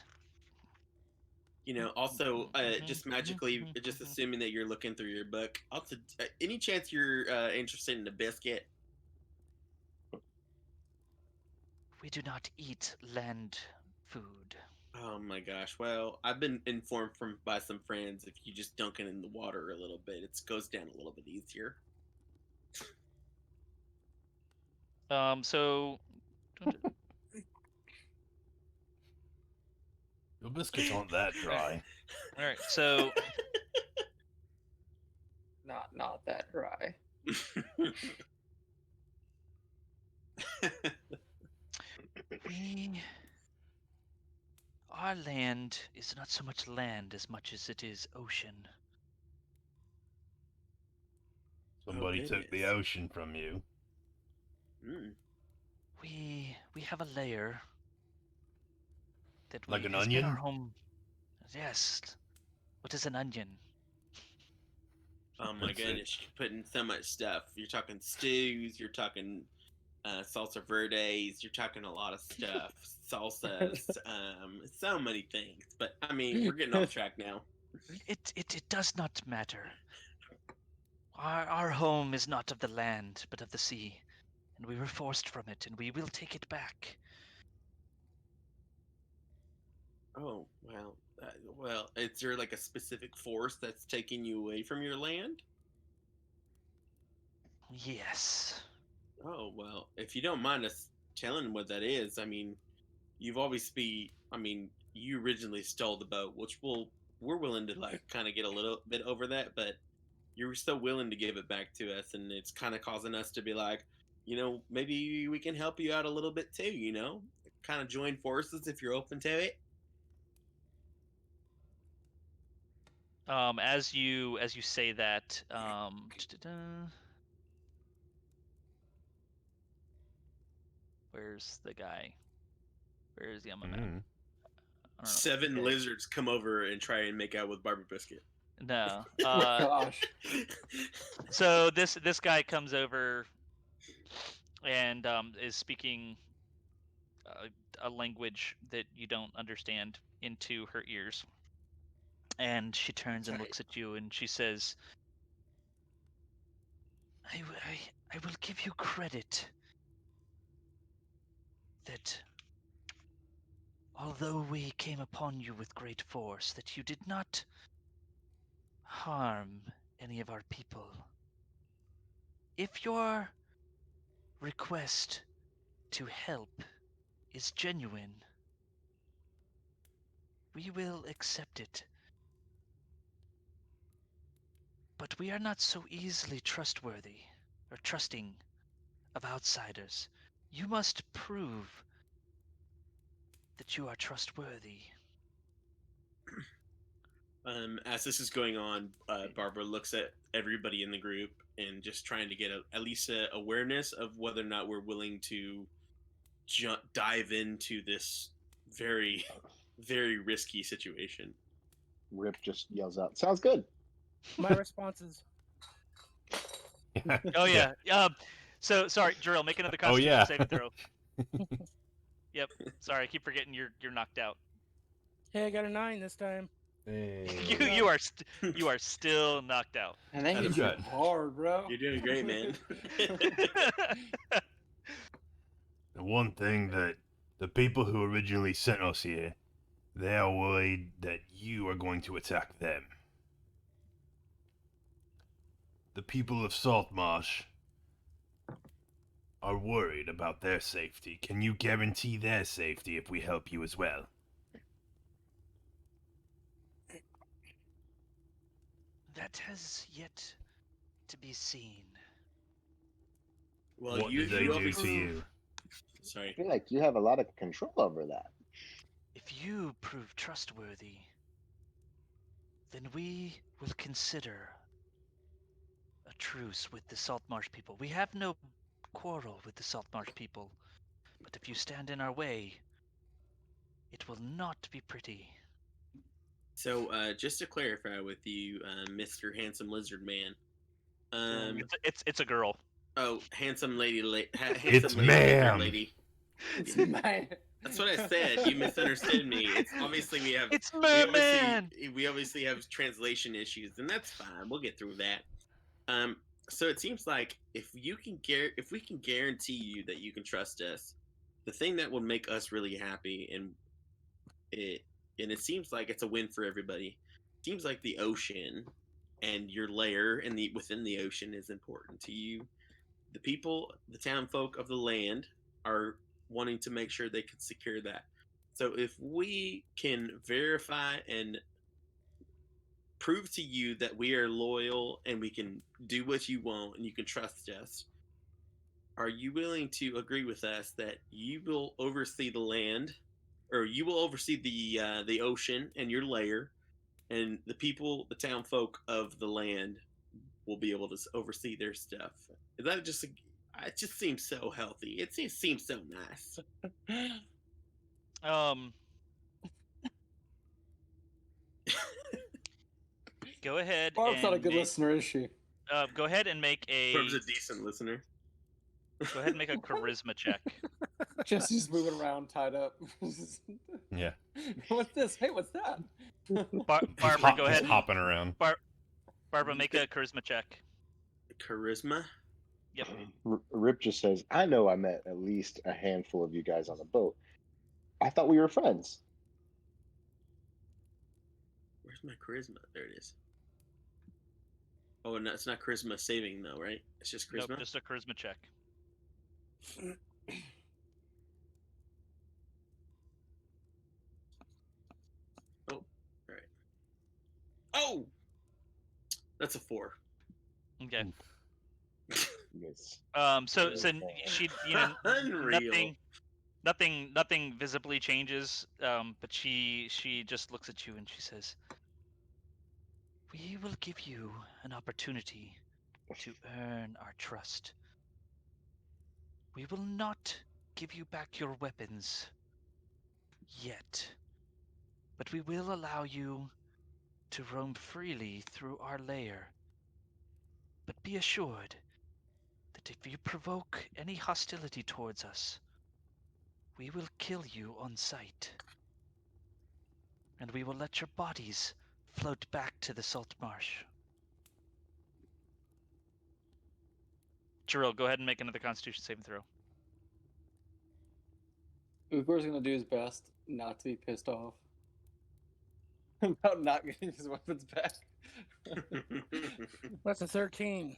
You know, also, just magically, just assuming that you're looking through your book. Also, any chance you're interested in the biscuit? We do not eat land food. Oh my gosh. Well, I've been informed by some friends if you just dunk it in the water a little bit, it goes down a little bit easier. So The biscuits aren't that dry. All right, so Not that dry. our land is not so much land as much as it is ocean. Somebody took the goodness. ocean from you. Mm. We have a layer that Like an has been our onion? home. Yes. What is an onion? Oh my That's it. goodness, you're putting so much stuff. You're talking stews, you're talking salsa verdes, you're talking a lot of stuff. Salsas, so many things. But I mean, we're getting off track now. It does not matter. Our home is not of the land, but of the sea, and we were forced from it, and we will take it back. Oh, well, is there like a specific force that's taking you away from your land? Yes. Oh, well, if you don't mind us telling what that is, I mean, you originally stole the boat, which we're willing to like kind of get a little bit over that, but you're still willing to give it back to us, and it's kind of causing us to be like, maybe we can help you out a little bit too, kind of join forces if you're open to it. As you say that, where's the guy? Where is he on my map? Mm. I don't know. 7 Yeah. lizards come over and try and make out with Barbie Biscuit. No. Gosh. So this guy comes over and is speaking a language that you don't understand into her ears, and she turns and looks at you and she says, I will give you credit that although we came upon you with great force, that you did not harm any of our people. If your request to help is genuine, we will accept it. But we are not so easily trustworthy or trusting of outsiders. You must prove that you are trustworthy. As this is going on, Barbara looks at everybody in the group and just trying to get at least a awareness of whether or not we're willing to dive into this very, very risky situation. Rip just yells out, "Sounds good." My response is, Oh yeah. So sorry, Drill, make another Oh, Constitution yeah. saving throw. Yep. Sorry, I keep forgetting you're knocked out. "Hey, I got a 9 this time." Hey. You are still knocked out. And they hit That's you good. hard, bro. You're doing great, man. The one thing that the people who originally sent us here, they are worried that you are going to attack them. The people of Saltmarsh are worried about their safety. Can you guarantee their safety if we help you as well? That has yet to be seen. Well, What you did they you do obviously to you? I sorry. feel like you have a lot of control over that. If you prove trustworthy, then we will consider a truce with the Saltmarsh people. We have no quarrel with the Saltmarsh people, but if you stand in our way, it will not be pretty. So, just to clarify with you, Mr. Handsome Lizard Man. It's a girl. Oh, handsome lady, handsome It's lady, lizard ma'am. lady. It's man. That's what I said. You misunderstood me. It's obviously It's we merman. obviously have translation issues, and that's fine. We'll get through that. So it seems like if we can guarantee you that you can trust us, the thing that would make us really happy, it it seems like it's a win for everybody. Seems like the ocean and your lair within the ocean is important to you. The people, the town folk of the land, are wanting to make sure they can secure that. So if we can verify and prove to you that we are loyal and we can do what you want and you can trust us, are you willing to agree with us that you will oversee the land, or you will oversee the ocean and your lair, and the people, the town folk of the land, will be able to oversee their stuff? Is that just it just seems so healthy. It seems so nice. Um, go ahead Barb's not a and good listener, is she? go ahead and make Barb's a a decent listener. go ahead and make a charisma check. Jesse's moving around, tied up. Yeah. What's this? Hey, what's that? Barbara, go Just ahead. hopping around. Barbara, make a charisma check. Charisma. Yep. Rip just says, I know I met at least a handful of you guys on the boat. I thought we were friends. Where's my charisma? There it is. Oh, no, it's not charisma saving though, right? It's just charisma. Nope, just a charisma check. Oh, all right. Oh, that's a 4. Okay. Yes. So she, Unreal. nothing visibly changes. But she just looks at you and she says, "We will give you an opportunity to earn our trust. We will not give you back your weapons yet, but we will allow you to roam freely through our lair. But be assured that if you provoke any hostility towards us, we will kill you on sight. And we will let your bodies float back to the salt marsh." Jiril, go ahead and make another Constitution saving throw. Ukor's gonna do his best not to be pissed off about not getting his weapons back. That's a 13.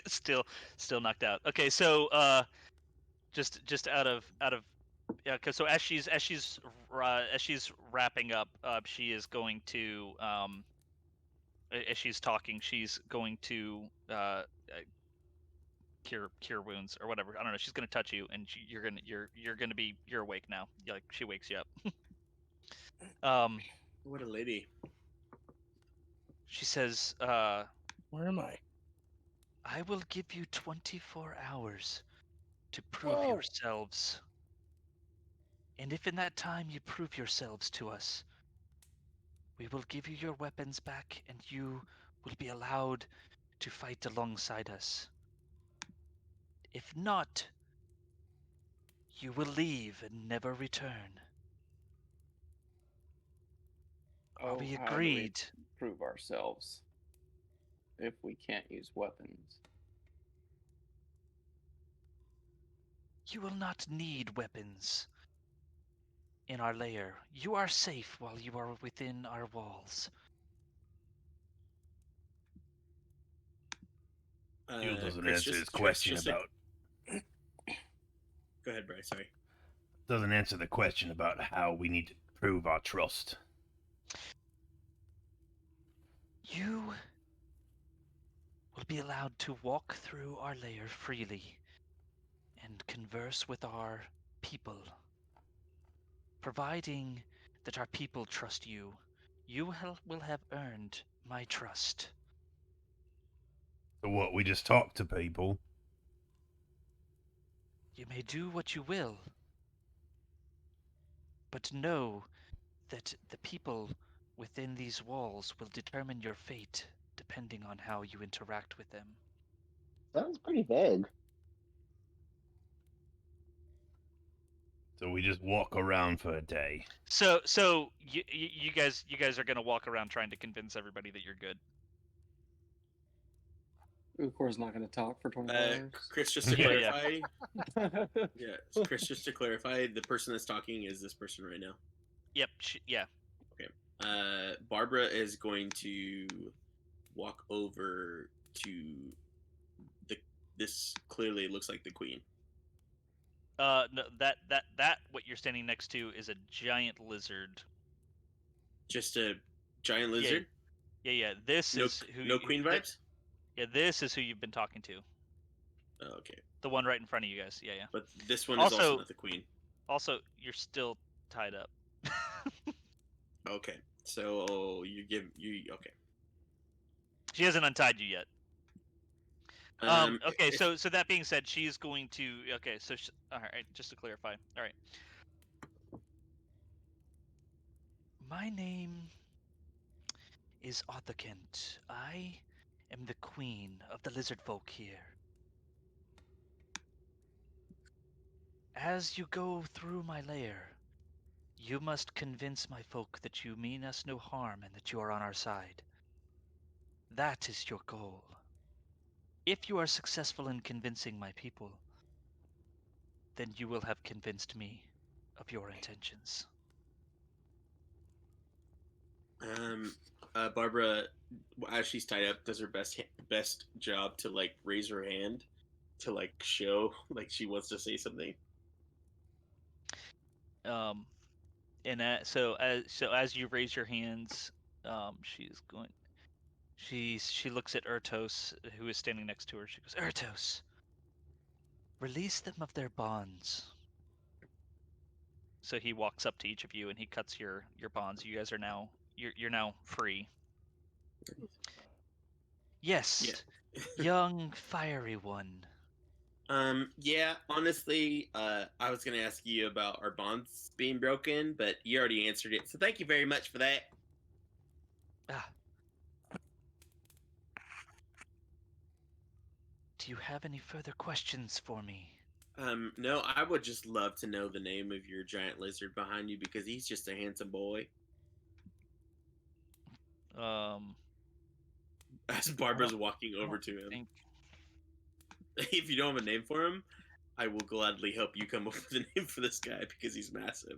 Still knocked out. Okay, so just out of yeah. Okay, so as she's wrapping up, she is going to as she's talking, she's going to cure wounds or whatever. I don't know. She's gonna touch you, and you're awake now. Like she wakes you up. What a lady. She says, Where am I? "I will give you 24 hours to prove Whoa. yourselves. And if in that time you prove yourselves to us, we will give you your weapons back and you will be allowed to fight alongside us. If not, you will leave and never return. Are we How do we agreed?" prove ourselves if we can't use weapons? "You will not need weapons in our lair. You are safe while you are within our walls." Still doesn't Chris, answer his just question just about. Go ahead, Bryce. Sorry. Doesn't answer the question about how we need to prove our trust. "You will be allowed to walk through our lair freely and converse with our people. Providing that our people trust you, you will have earned my trust. So what? We just talk to people. You may do what you will, but know that the people within these walls will determine your fate depending on how you interact with them." Sounds pretty vague. So we just walk around for a day. So you guys are gonna walk around trying to convince everybody that you're good. Ukor's not gonna talk for 24 hours. Chris, just to Yeah, yeah. clarify. Yeah, Chris, just to clarify, the person that's talking is this person right now. Yep. Yeah. Barbara is going to walk over to this clearly looks like the queen. No, that what you're standing next to is a giant lizard. Just a giant Yeah, lizard. yeah. This No, is who. no queen vibes. Yeah, this is who you've been talking to. Oh, okay, The one right in front of you guys. Yeah. but this one is also Also, not the queen. you're still tied up. Okay, so you okay. She hasn't untied you yet. Um, Okay. if- So that being said, she's going to. Okay. So all right. Just to clarify. All right. My name is Othakent. I am the queen of the Lizardfolk here. As you go through my lair, you must convince my folk that you mean us no harm and that you are on our side. That is your goal. If you are successful in convincing my people, then you will have convinced me of your intentions. um, Barbara, as she's tied up, does her best job to like raise her hand to like show like she wants to say something. Um, so as you raise your hands, she's going. She looks at Ertos, who is standing next to her. She goes, Ertos, release them of their bonds. So he walks up to each of you and he cuts your bonds. You guys are now you're now free. Yeah. Yes, young fiery one. Yeah, honestly, I was gonna ask you about our bonds being broken, but you already answered it. So thank you very much for that. Ah. Do you have any further questions for me? No, I would just love to know the name of your giant lizard behind you because he's just a handsome boy. Um, As I Barbara's don't, walking I over don't to him. think. If you don't have a name for him, I will gladly help you come up with a name for this guy because he's massive.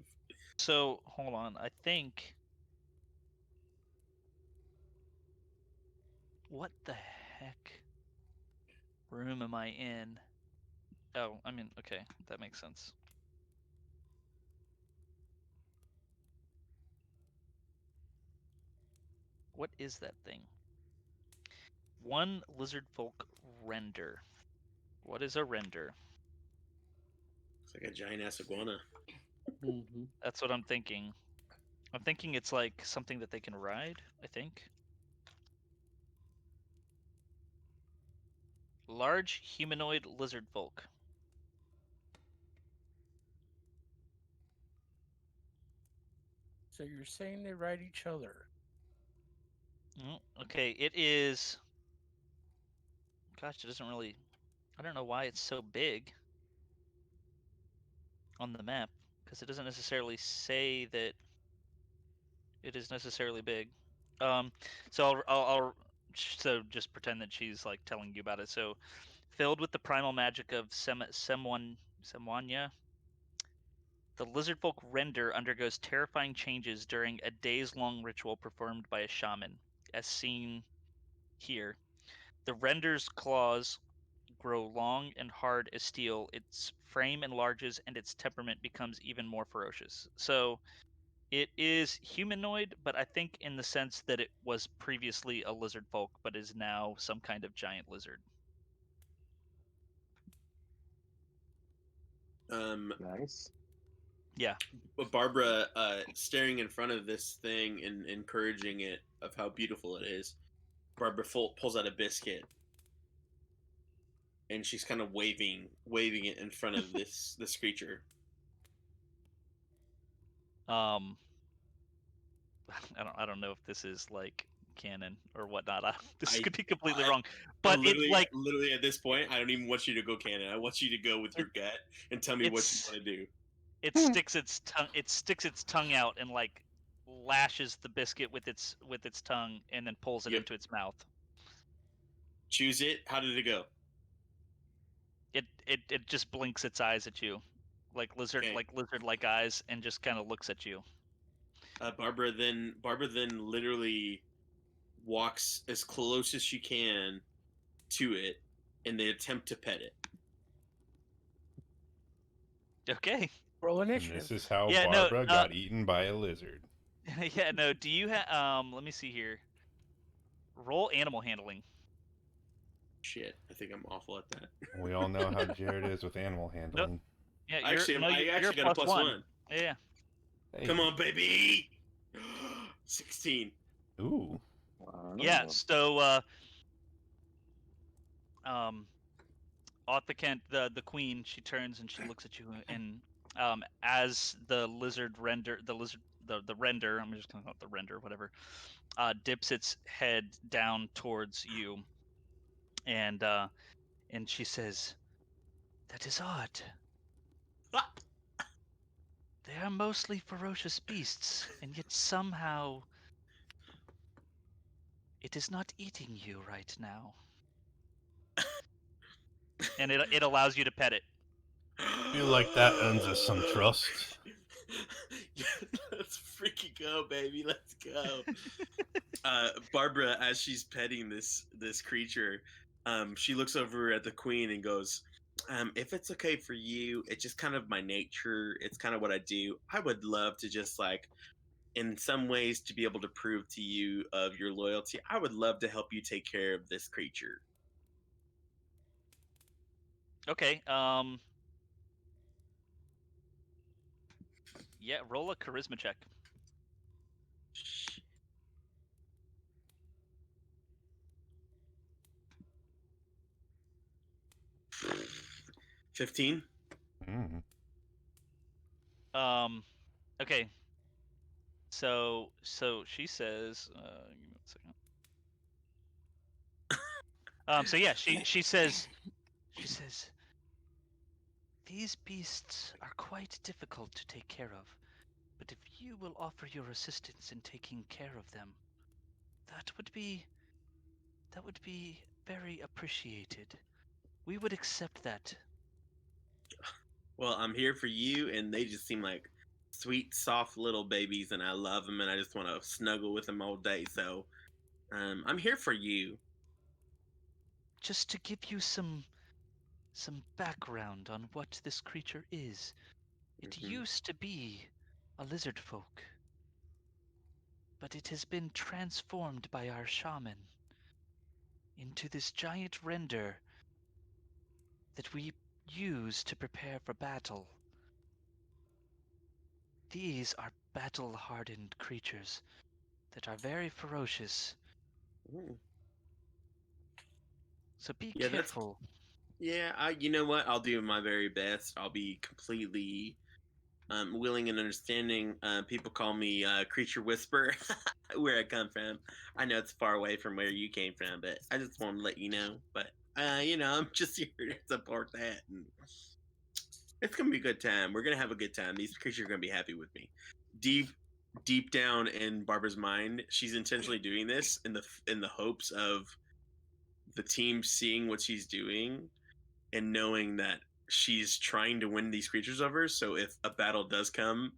So hold on. I think. What the heck room am I in? Oh, I mean, okay, that makes sense. What is that thing? One Lizardfolk render. What is a render? It's like a giant ass iguana. Mm-hmm. That's what I'm thinking. I'm thinking it's like something that they can ride, I think. Large humanoid lizardfolk. So you're saying they ride each other? Okay, it is. Gosh, it doesn't really. I don't know why it's so big on the map because it doesn't necessarily say that it is necessarily big. So so just pretend that she's like telling you about it. So, filled with the primal magic of Semwanya, the lizardfolk render undergoes terrifying changes during a days-long ritual performed by a shaman, as seen here. The render's claws grow long and hard as steel, its frame enlarges, and its temperament becomes even more ferocious. So it is humanoid, but I think in the sense that it was previously a lizard folk, but is now some kind of giant lizard. Nice. Yeah. Barbara, staring in front of this thing and encouraging it of how beautiful it is. Barbara pulls out a biscuit, and she's kind of waving it in front of this creature. Um, I don't know if this is like canon or whatnot. This could be completely wrong, but it like literally at this point, I don't even want you to go canon. I want you to go with your gut and tell me what you want to do. it sticks its tongue. It sticks its tongue out and like lashes the biscuit with its tongue and then pulls it Yep. into its mouth. Choose it. How did it go? It just blinks its eyes at you, like lizard like eyes, and just kind of looks at you. Barbara then literally walks as close as she can to it, and they attempt to pet it. Okay. Roll And initiative. this is how Yeah, no, Barbara got eaten by a lizard. Yeah, no. Do you have? Let me see here. Roll animal handling. Shit, I think I'm awful at that. We all know how Jared is with animal handling. Yeah, I actually you're got a plus one. Yeah. Hey. Come on, baby. 16. Ooh. Yeah. So, Otha Kent, the queen, she turns and she looks at you, and as the render, I'm just gonna call it the render, whatever, dips its head down towards you, and she says, "That is odd. They are mostly ferocious beasts, and yet somehow it is not eating you right now." And it allows you to pet it. Feel like that earns us some trust. Yeah, let's freaking go, baby. Let's go. Barbara, as she's petting this creature, she looks over at the queen and goes, if it's okay for you, it's just kind of my nature. It's kind of what I do. I would love to just like, in some ways, to be able to prove to you of your loyalty. I would love to help you take care of this creature. Okay. Yeah. Roll a charisma check. 15. Mm. Okay. So she says, give me 1 second. So yeah, she says, these beasts are quite difficult to take care of, but if you will offer your assistance in taking care of them, that would be very appreciated. We would accept that. Well, I'm here for you, and they just seem like sweet, soft little babies, and I love them, and I just want to snuggle with them all day. So, I'm here for you. Just to give you some background on what this creature is. It Mhm. used to be a lizard folk, but it has been transformed by our shaman into this giant render that we use to prepare for battle. These are battle-hardened creatures that are very ferocious, Ooh. so be Yeah, careful. you know what? I'll do my very best. I'll be completely willing and understanding. People call me Creature Whisper, where I come from. I know it's far away from where you came from, but I just want to let you know. But I'm just here to support that, and it's gonna be a good time. We're gonna have a good time. These creatures are gonna be happy with me. Deep down in Barbara's mind, she's intentionally doing this in the hopes of the team seeing what she's doing and knowing that she's trying to win these creatures over. So if a battle does come,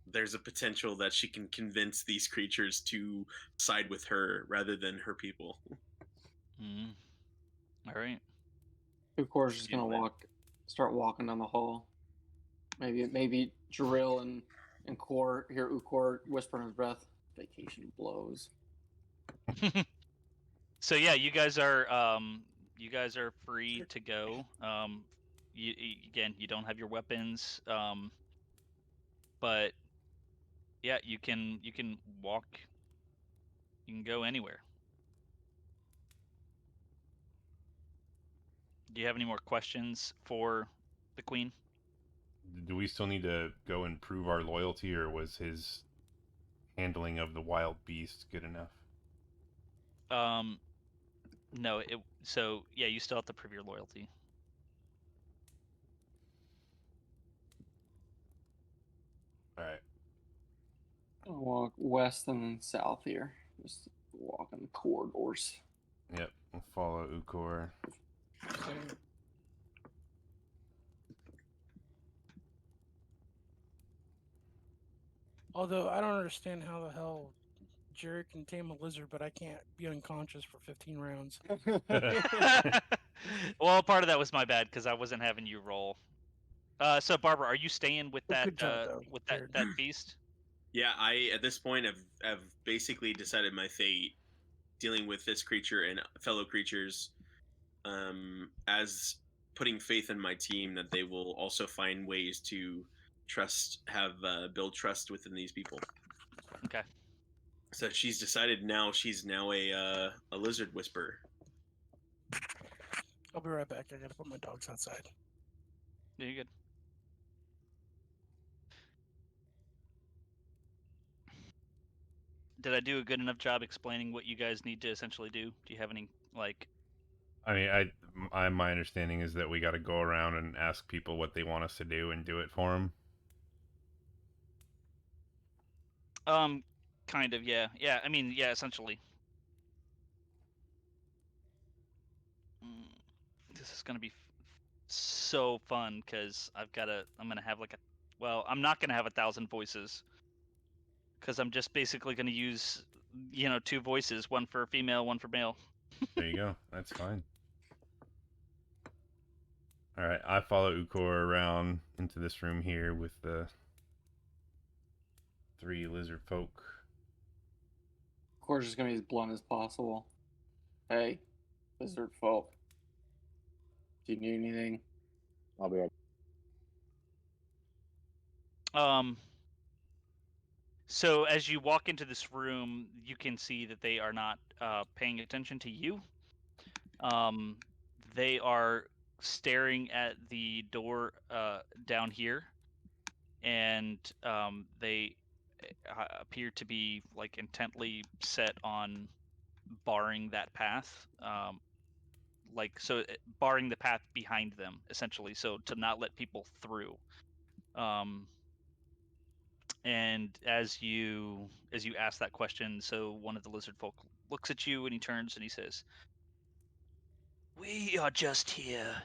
there's a potential that she can convince these creatures to side with her rather than her people. Mm. All right. Of course, She's just gonna gonna win. start walking down the hall. Maybe Drill and Core hear Ukor whisper in his breath. Vacation blows. So yeah, you guys are free to go. Again, you don't have your weapons, but yeah, you can walk. You can go anywhere. Do you have any more questions for the queen? Do we still need to go and prove our loyalty, or was his handling of the wild beast good enough? No. So yeah, you still have to prove your loyalty. All right. I'll walk west and then south here. Just walk in the corridors. Yep. We'll follow Ukor. Although I don't understand how the hell Jared can tame a lizard, but I can't be unconscious for 15 rounds. Well, part of that was my bad because I wasn't having you roll. So Barbara, are you staying with that Good job, though, Jared. that beast? Yeah, I at this point have basically decided my fate, dealing with this creature and fellow creatures, as putting faith in my team that they will also find ways to build trust within these people. Okay. So she's decided now she's now a lizard whisperer. I'll be right back. I gotta put my dogs outside. Yeah, you're good. Did I do a good enough job explaining what you guys need to essentially do? Do you have any like? I mean, my understanding is that we got to go around and ask people what they want us to do and do it for them. Kind of, yeah. Yeah, I mean, yeah, essentially. This is gonna be so fun because I'm gonna have like I'm not gonna have 1,000 voices because I'm just basically gonna use, 2 voices, one for female, one for male. There you go. That's fine. All right, I follow Ukor around into this room here with the 3 lizard folk. Of course, just gonna be as blunt as possible. Hey, lizard folk. Do you need anything? I'll be right. So as you walk into this room, you can see that they are not paying attention to you. They are staring at the door down here, and they appear to be like intently set on barring that path. Barring the path behind them, essentially, so to not let people through. And as you ask that question, so one of the lizard folk looks at you and he turns and he says, "We are just here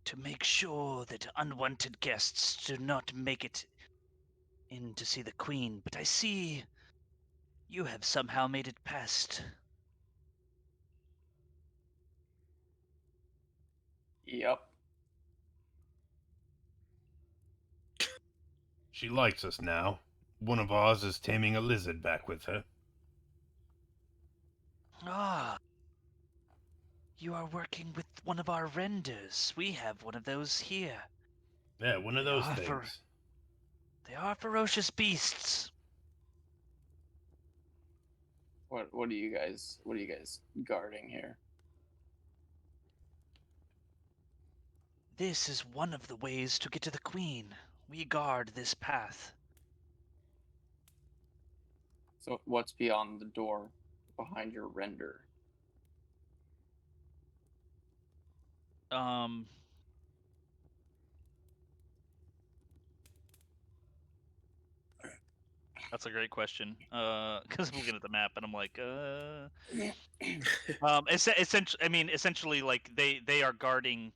to make sure that unwanted guests do not make it in to see the queen, but I see you have somehow made it past." Yep. She likes us now. One of ours is taming a lizard back with her. Ah, you are working with one of our renders. We have one of those here. Yeah, one of They those are things. They are ferocious beasts. What are you guys guarding here? This is one of the ways to get to the queen. We guard this path. So what's beyond the door behind your render? Um, that's a great question. Because I'm looking at the map and I'm like, essentially, like they are guarding.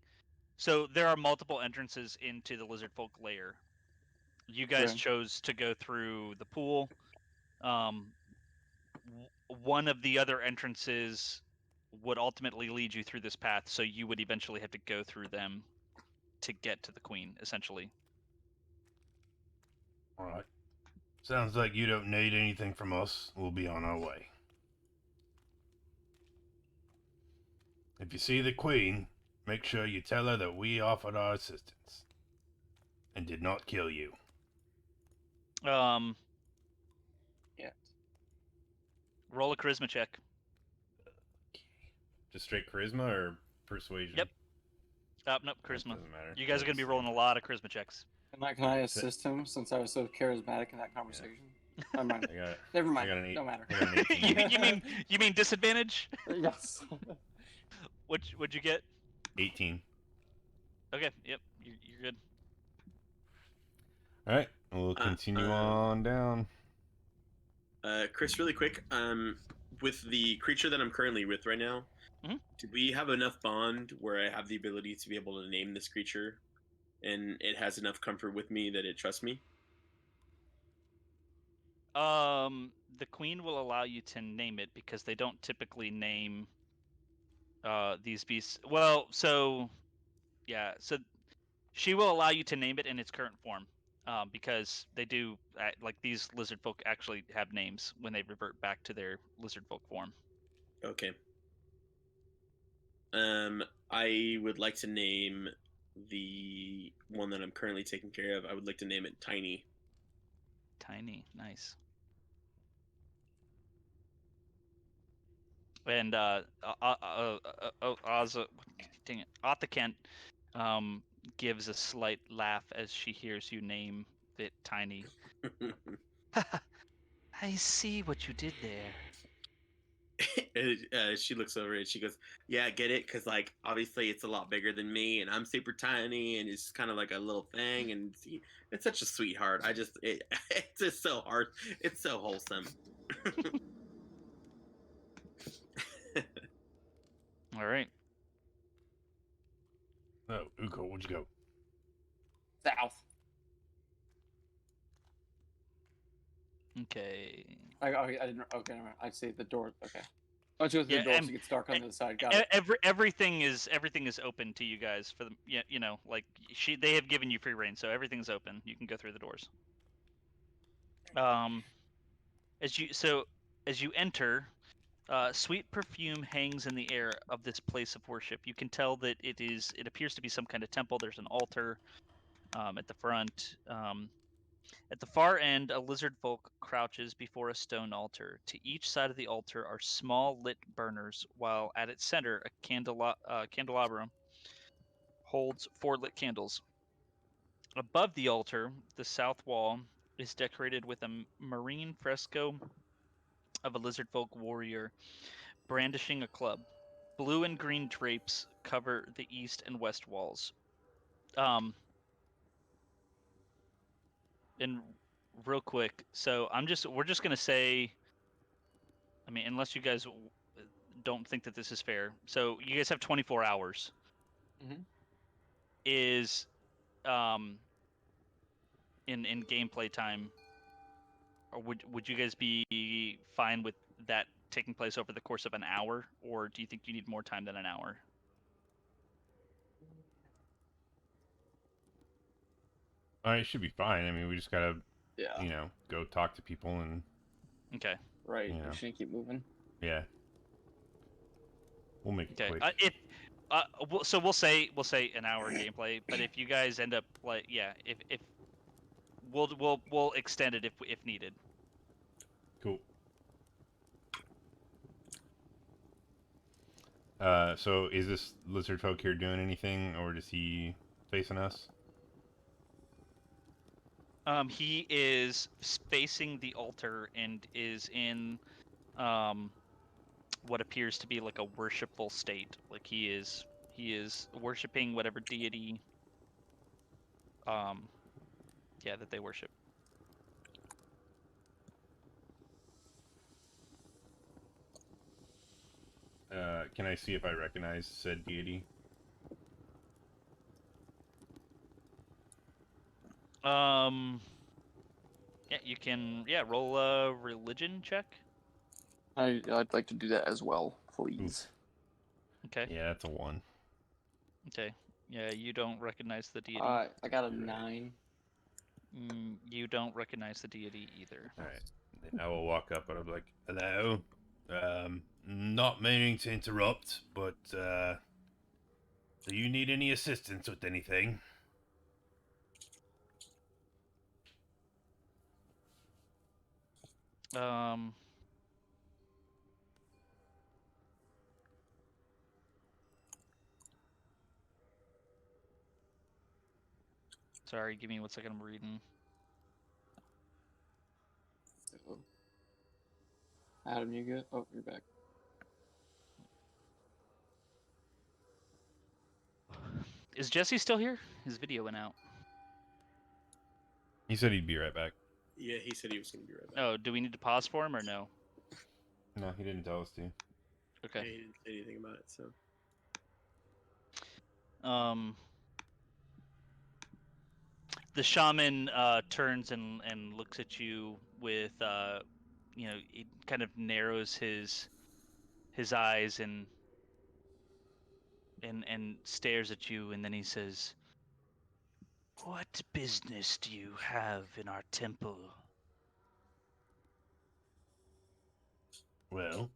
So there are multiple entrances into the Lizardfolk lair. You guys Okay. chose to go through the pool. One of the other entrances would ultimately lead you through this path, so you would eventually have to go through them to get to the queen, essentially. Alright. Sounds like you don't need anything from us. We'll be on our way. If you see the queen, make sure you tell her that we offered our assistance and did not kill you. Um, Yeah. roll a charisma check. Just straight charisma or persuasion? Yep. Nope, charisma. Doesn't matter. You guys are going to be rolling a lot of charisma checks. Can I assist him since I was so charismatic in that conversation? Never mind. I got it. Never I mind. got an 8. Don't matter. I got an 18. you mean disadvantage? Yes. What'd you get? 18. Okay, yep, you're good. All right, we'll continue on down. Chris, really quick. With the creature that I'm currently with right now, do we have enough bond where I have the ability to be able to name this creature, and it has enough comfort with me that it trusts me? The queen will allow you to name it because they don't typically name these beasts. Well, so yeah, so She will allow you to name it in its current form, because they do like these lizard folk actually have names when they revert back to their lizard folk form. Okay. I would like to name the one that I'm currently taking care of. I would like to name it Tiny. Tiny, nice. And dang it, Othakent gives a slight laugh as she hears you name it Tiny. I see what you did there. She looks over and she goes, "Yeah, get it? Because like obviously it's a lot bigger than me, and I'm super tiny, and it's kind of like a little thing, and it's such a sweetheart. It's just so hard. It's so wholesome." All right. Oh, Uko, where'd you go? South. Okay. I didn't. Okay, never mind. I see the door. Okay. Let's go through Yeah, the door and- so it gets dark on the other side. Got it. Everything is open to you guys for the like they have given you free reign, so everything's open. You can go through the doors. As you enter, sweet perfume hangs in the air of this place of worship. You can tell that it appears to be some kind of temple. There's an altar at the front. At the far end, a lizard folk crouches before a stone altar. To each side of the altar are small lit burners, while at its center, a candelabrum holds 4 lit candles. Above the altar, the south wall is decorated with a marine fresco of a lizard folk warrior brandishing a club. Blue and green drapes cover the east and west walls. And real quick, so we're just gonna say, I mean, unless you guys don't think that this is fair, so you guys have 24 hours. Mhm. Is in gameplay time, or would you guys be fine with that taking place over the course of an hour, or do you think you need more time than an hour? It should be fine. I mean, we just gotta, Yeah. go talk to people and Okay. Right. Yeah. We shouldn't keep moving. yeah, we'll make it Okay. quick. So we'll say an hour gameplay, but if you guys end up like if we'll extend it if needed. Cool. So is this lizard folk here doing anything, or is he facing us? He is facing the altar and is in what appears to be like a worshipful state. Like he is worshiping whatever deity that they worship. Can I see if I recognize said deity? Yeah, you can roll a religion check. I'd like to do that as well, please. Okay. Yeah, that's a 1. Okay. Yeah, you don't recognize the deity. I got a You're right. 9. You don't recognize the deity either. All right. Then I will walk up and I'll be like, "Hello. Not meaning to interrupt, but do you need any assistance with anything?" Sorry, give me 1 second. I'm reading. Adam, you good? Oh, you're back. Is Jesse still here? His video went out. He said he'd be right back. Yeah, he said he was going to be right back. Oh, do we need to pause for him or no? No, he didn't tell us to. Okay. Yeah, he didn't say anything about it, so. The shaman turns and looks at you with he kind of narrows his eyes and stares at you, and then he says, What business do you have in our temple? Well,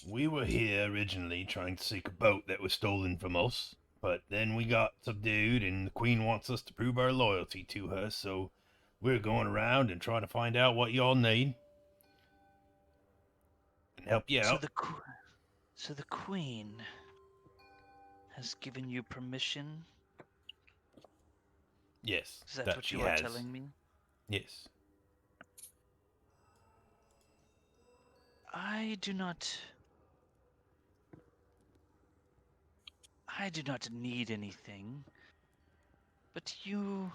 we were here originally trying to seek a boat that was stolen from us, but then we got subdued, and the Queen wants us to prove our loyalty to her, so we're going around and trying to find out what y'all need and help you So out. the Queen has given you permission? Yes, Is that that what she you are has. telling me? Yes. I do not need anything. But you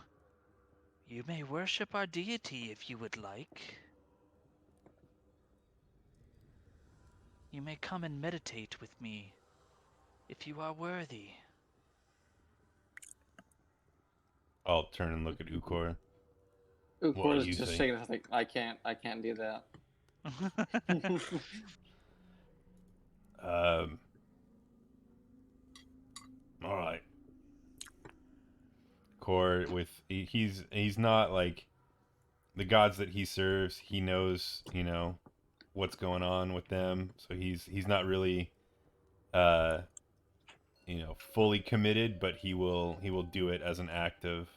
may worship our deity if you would like. You may come and meditate with me if you are worthy. I'll turn and look at Ukor. What do Ukor's you just think? shaking his head like, I can't do that. All right. Kor, he's not like the gods that he serves. He knows, what's going on with them, so he's not really fully committed, but he will do it as an act of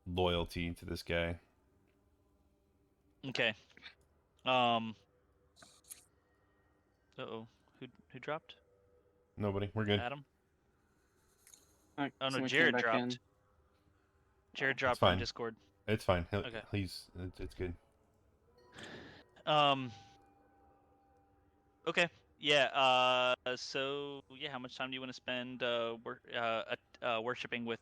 loyalty to this guy. Okay. Uh-oh. Who dropped? Nobody. We're good. Adam? Alright, Oh no, someone came Jared back dropped. in. Jared It's dropped on fine. Discord. It's fine. Okay. It's good. Okay. Yeah, so yeah, how much time do you want to spend worshiping with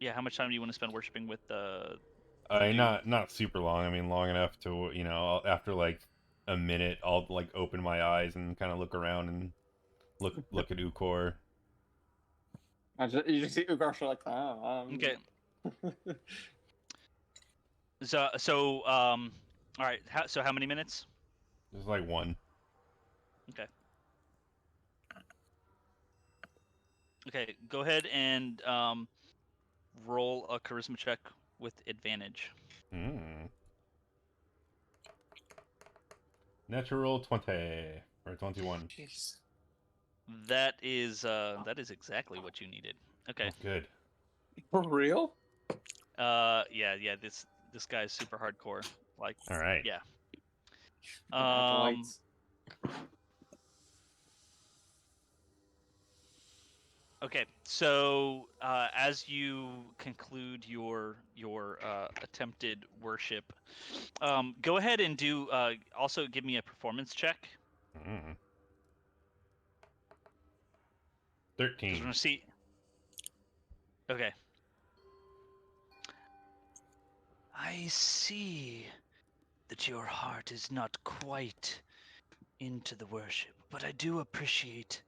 yeah, how much time do you want to spend worshiping with the dude? Not super long. I mean, long enough to after like a minute, I'll like open my eyes and kind of look around and look at Ukor. You just see Ugar like, oh, Okay. So all right, so how many minutes? Just like one. Okay. Okay, go ahead and roll a charisma check with advantage. Natural 20 or 21. Jeez. That is exactly what you needed. Okay. Oh, good. For real? Yeah, this guy's super hardcore. Like, All right. yeah. Acolytes. Okay, so as you conclude your attempted worship, go ahead and do also give me a performance check. 13. We're gonna see. Okay. I see that your heart is not quite into the worship, but I do appreciate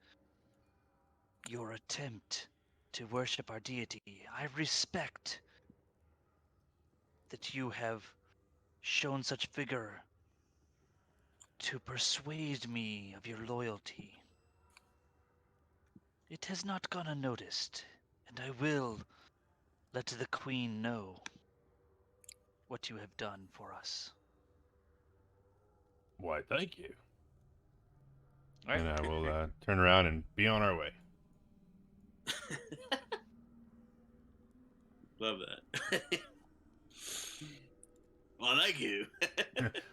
your attempt to worship our deity. I respect that you have shown such vigor to persuade me of your loyalty. It has not gone unnoticed, and I will let the Queen know what you have done for us. Why, thank you. All right. And I will turn around and be on our way. Love that. Well, thank you.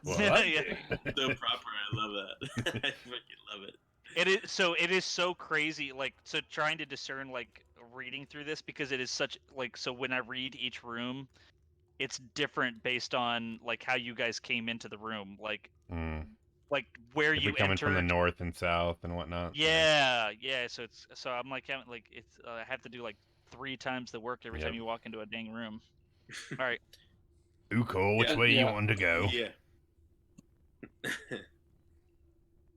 Well, thank Yeah. you. So proper. I love that. I fucking love it. It is so crazy, like, so trying to discern, like, reading through this, because it is such, like, so when I read each room, it's different based on, like, how you guys came into the room, like where If you we coming from the entered. north and south and whatnot. Yeah. So I'm like, it's I have to do like 3 times the work every time Yep. you walk into a dang room. All right. Ukor, which way you want to go? Yeah.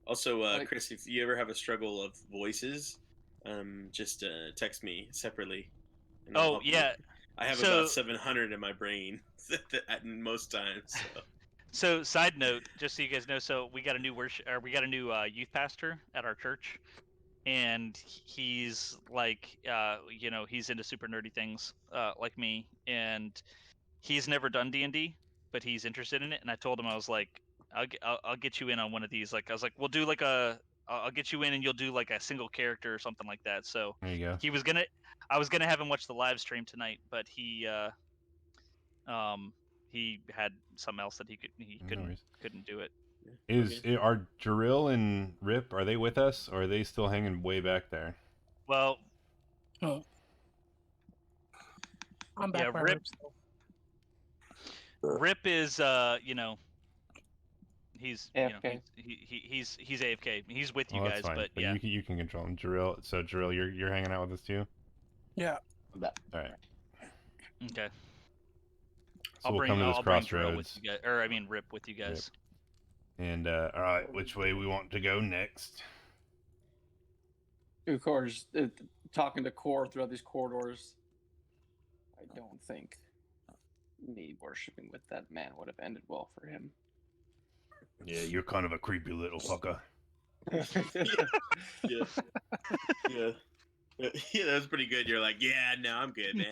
Also, Like- Chris, if you ever have a struggle of voices, just text me separately. And I'll help you. Yeah. I have So- about 700 in my brain at most times. So. So, side note, just so you guys know, so we got a new youth pastor at our church, and he's like, he's into super nerdy things, like me, and he's never done D&D, but he's interested in it. And I told him, I was like, I'll get you in on one of these. Like, I was like, we'll do like I'll get you in, and you'll do like a single character or something like that. So There you go. I was gonna have him watch the live stream tonight, but he had something else that he No worries. couldn't do it. Are Jaril and Rip, are they with us, or are they still hanging way back there? Well, Oh. I'm back yeah, by Rip. still. Rip is he's AFK. he's AFK. He's with you Well, guys, that's fine. but yeah. you can control him. Jaril, so Jaril, you're hanging out with us too. Yeah. I'm back. All right. Okay. So we'll come to this I'll bring Drill with crossroads. you guys, or I mean Rip with you guys. And all right, which way we want to go next? Of course, talking to Core throughout these corridors, I don't think me worshiping with that man would have ended well for him. Yeah, you're kind of a creepy little fucker. Yeah. Yeah. Yeah, that was pretty good. You're like, yeah, no, I'm good, man.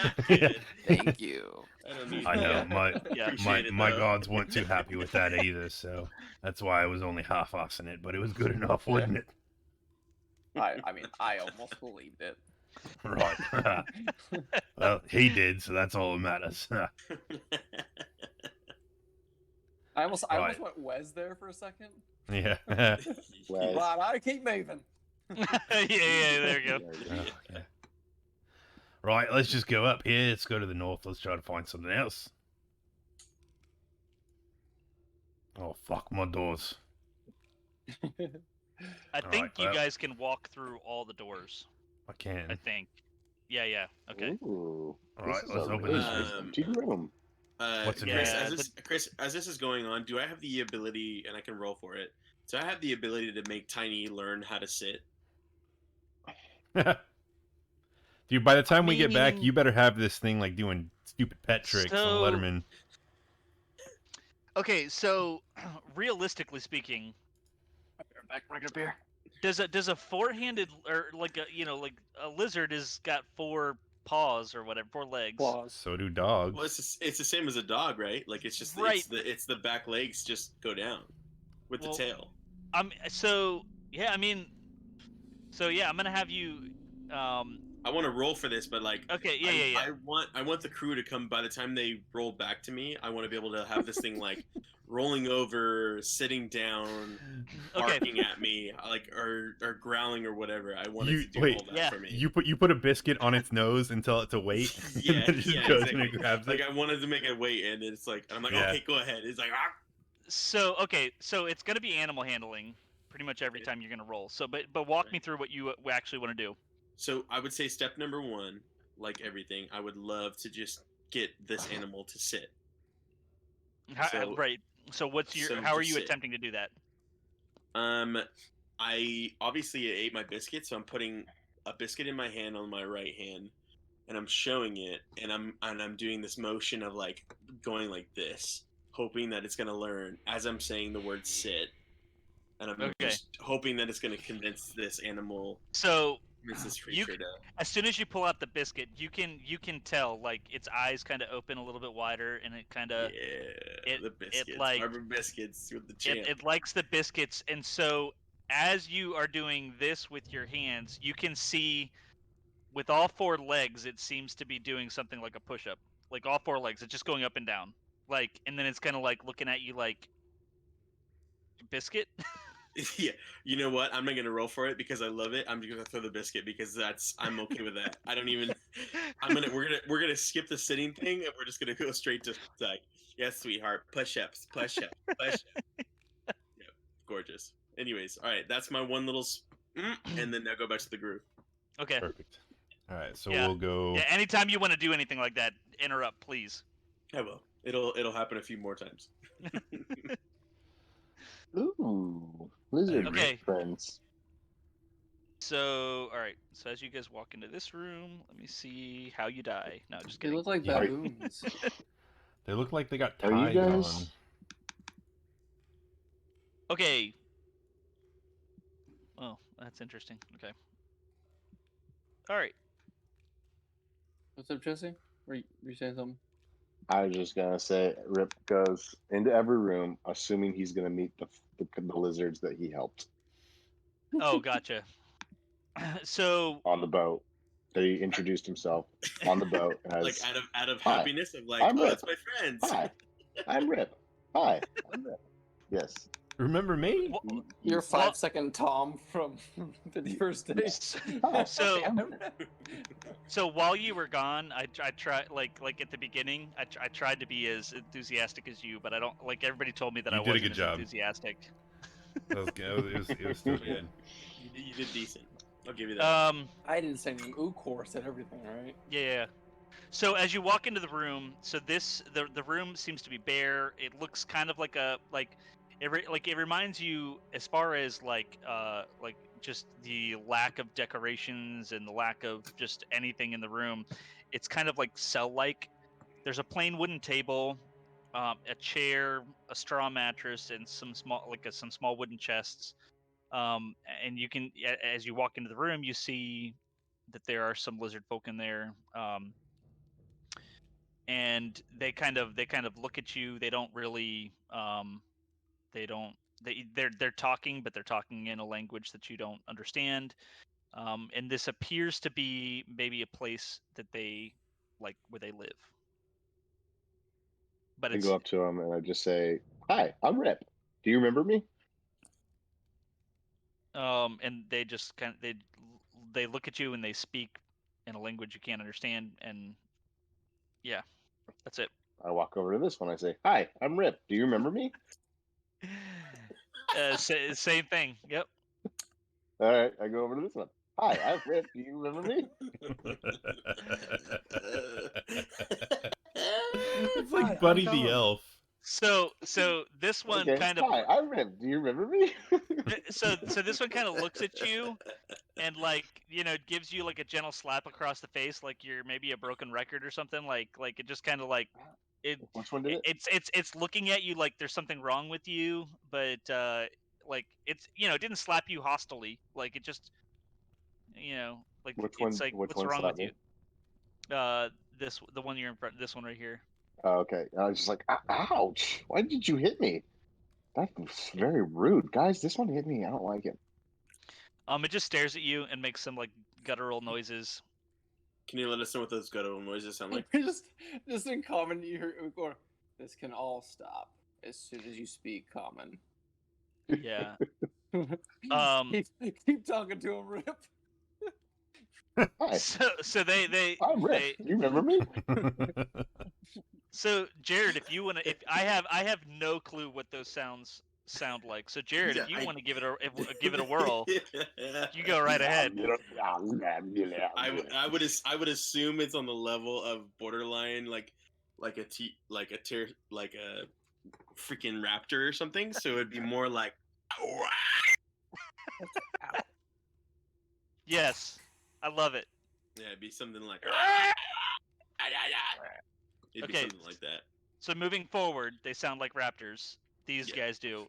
I'm good. Thank you. I don't need I know that. Yeah. Appreciate it, my though. gods weren't too happy with that either, so that's why I was only half-assing it, but it was good enough, wasn't it? I mean, I almost believed it. Right. Well, he did, so that's all that matters. I almost Right. went Wes there for a second. Yeah. Wes. But I keep moving. yeah, there you go. Okay. Right, let's just go up here. Let's go to the north. Let's try to find something else. Oh, fuck my doors. I think Alright, well- you guys can walk through all the doors. I can. I think. Yeah. Okay. Ooh, All right, this is let's a open really this room. nice empty room. What's in Chris, here? Chris, as this is going on, do I have the ability, and I can roll for it, so I have the ability to make Tiny learn how to sit? Dude, by the time we get back, mean- you better have this thing like doing stupid pet tricks on So- Letterman. Okay, so realistically speaking, Back up here. does a four-handed, or like a lizard has got 4 paws or whatever, 4 legs. Claws. So do dogs. Well, it's the same as a dog, right? Like it's just Right. it's the back legs just go down with Well, the tail. I'm gonna have you. I want to roll for this, but like, Okay, yeah. I want the crew to come. By the time they roll back to me, I want to be able to have this thing like rolling over, sitting down, Okay. barking at me, like or growling or whatever. I want it You- to do wait. all that Yeah. for me. You put a biscuit on its nose and tell it to wait. Yeah, and then it just yeah, goes exactly. and it grabs Like it. I wanted to make it wait, and it's like I'm like, Yeah. okay, go ahead. It's like, ah. So it's gonna be animal handling pretty much every time you're gonna roll. So but walk me through what you actually want to do. So I would say step number 1, like everything, I would love to just get this animal to sit. Right. So so how are just you sit. attempting to do that? I obviously ate my biscuit, so I'm putting a biscuit in my hand on my right hand, and I'm showing it, and I'm doing this motion of like going like this, hoping that it's gonna learn as I'm saying the word sit, and I'm Okay. just hoping that it's gonna convince this animal, So convince this you creature to. as soon as you pull out the biscuit, you can tell like its eyes kind of open a little bit wider, and it kind of The biscuits, like- rubber biscuits with the champ. it likes the biscuits. And so as you are doing this with your hands, you can see with all 4 legs, it seems to be doing something like a push-up. Like all 4 legs, it's just going up and down. Like, and then it's kind of like looking at you like, biscuit. Yeah, you know what? I'm not gonna roll for it because I love it. I'm just gonna throw the biscuit because I'm okay with that. I don't even. We're gonna skip the sitting thing and we're just gonna go straight to like, yes, sweetheart, push-ups, push-ups, push-ups. Yeah, gorgeous. Anyways, all right, that's my one little, and then now go back to the group. Okay. Perfect. All right, so Yeah. we'll go. Yeah. Anytime you want to do anything like that, interrupt, please. I will. It'll happen a few more times. Ooh, lizard Okay. friends. So, all right. So as you guys walk into this room, let me see how you die. No, just They kidding. look like Yeah. baboons. They look like they got Are you ties guys- on. Okay. Oh, that's interesting. Okay. All right. What's up, Jesse? Were you saying something? I was just gonna say, Rip goes into every room, assuming he's gonna meet the lizards that he helped Oh, gotcha. So on the boat. That he introduced himself on the boat as Like out of Hi, happiness of like, I'm oh, Rip. it's my friends. Hi, I'm Rip. Hi, I'm Rip. Yes. Remember me? wh- You're Well- 5-second Tom from 51st Days. Hi. so Damn it. so while you were gone, I tried like at the beginning, I tried to be as enthusiastic as you, but I don't like everybody told me that You I did a wasn't good as job. enthusiastic. That was good. It was still good. You did decent. I'll give you that. I didn't say anything. Ooh, core said everything, right? Yeah. So as you walk into the room, so the room seems to be bare. It looks kind of like it reminds you as far as like just the lack of decorations and the lack of just anything in the room. It's kind of like cell-like. There's a plain wooden table, a chair, a straw mattress, and some small wooden chests. And you can as you walk into the room, you see that there are some lizard folk in there. And they kind of look at you. They don't really they don't they're talking, but they're talking in a language that you don't understand. And this appears to be maybe a place that they like where they live, but I it's go up to him and I just say, "Hi, I'm Rip. Do you remember me?" and they just kind of they look at you and they speak in a language you can't understand, and yeah, that's it. I walk over to this one. I say, "Hi, I'm Rip. Do you remember me?" Same thing. Yep. All right, I go over to this one. Hi, I'm Rip. Do you remember me? It's Hi, like I'm Buddy the Tom. Elf. So this one Okay. kind of Hi, I'm Rip. Do you remember me? so this one kind of looks at you and it gives you like a gentle slap across the face, like you're maybe a broken record or something. Like it just kind of like it Which one did it? it's looking at you like there's something wrong with you, but like it's it didn't slap you hostilely. Like it just like Which it's one? like Which what's one wrong with slapped you? me? The one you're in front. This one right here. Oh, okay. And I was just like, ouch! Why did you hit me? That was very rude, guys. This one hit me. I don't like it. It just stares at you and makes some like guttural noises. Can you let us know what those guttural noises sound like? just in common, you hear Ugor. This can all stop as soon as you speak common. Yeah. Keep talking to him, Rip. Hi, So they I'm Rip. they You remember me? so Jared, if you want to, if I have no clue what those sound like. So Jared, if you want to give it a whirl, you go right ahead. I would assume it's on the level of borderline like a freaking raptor or something. So it'd be more like Yes, I love it. yeah, it'd be something like it'd be Okay. something like that. So moving forward, they sound like raptors. These Yeah. guys do.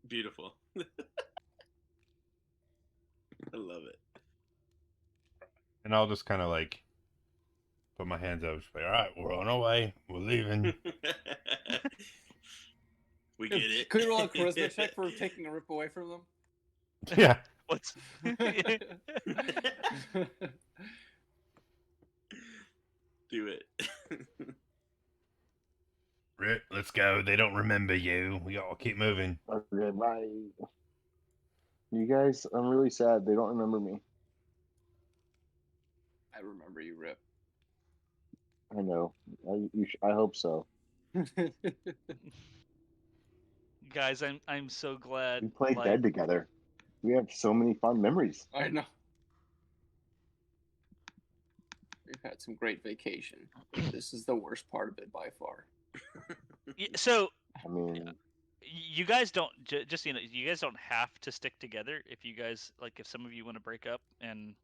Beautiful. I love it. And I'll just kind of like put my hands up. Say, all right, we're on our way. We're leaving. We get it. Could we roll a charisma check for taking a Rip away from them? Yeah. What's Do it. Rip, let's go. They don't remember you. We gotta keep moving. Okay, bye. You guys, I'm really sad. They don't remember me. I remember you, Rip. I know. I hope so. guys? I'm so glad. We played like, dead together. We have so many fun memories. I know. We've had some great vacation. This is the worst part of it by far. So I mean, you guys don't just you guys don't have to stick together if you guys like. If some of you want to break up and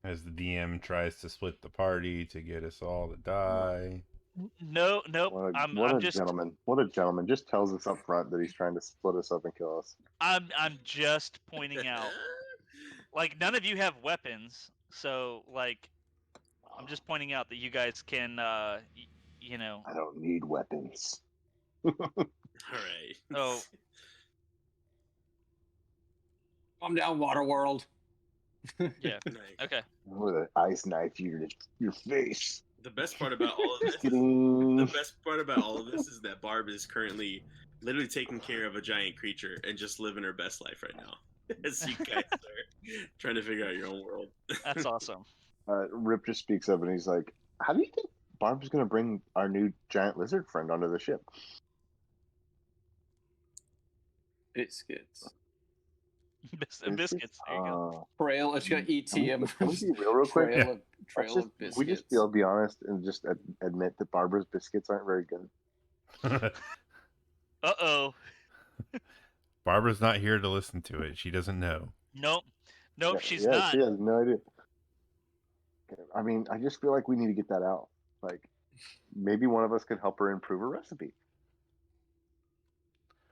As the DM tries to split the party to get us all to die. No, nope. What a, I'm what a just gentleman. What a gentleman. Just tells us up front that he's trying to split us up and kill us. I'm just pointing out. Like none of you have weapons, so like I'm just pointing out that you guys can you know. I don't need weapons. All right. Oh, Calm down, Waterworld. yeah. Nice. Okay. With an ice knife to your face. The best part about all of Just this is kidding. the best part about all of this is that Barb is currently literally taking care of a giant creature and just living her best life right now. As you guys are trying to figure out your own world. That's awesome. Rip just speaks up and he's like, "How do you think Barb's gonna bring our new giant lizard friend onto the ship?" Biscuits. Biscuits. There you go. Trail. It's got ET him. Can we be real quick? Trail Yeah. of trail of biscuits. We just be honest and just admit that Barbara's biscuits aren't very good. Uh-oh. Barbara's not here to listen to it. She doesn't know. Nope. Nope, she's yeah, not. She has no idea. I mean, I just feel like we need to get that out. Like, maybe one of us could help her improve her recipe.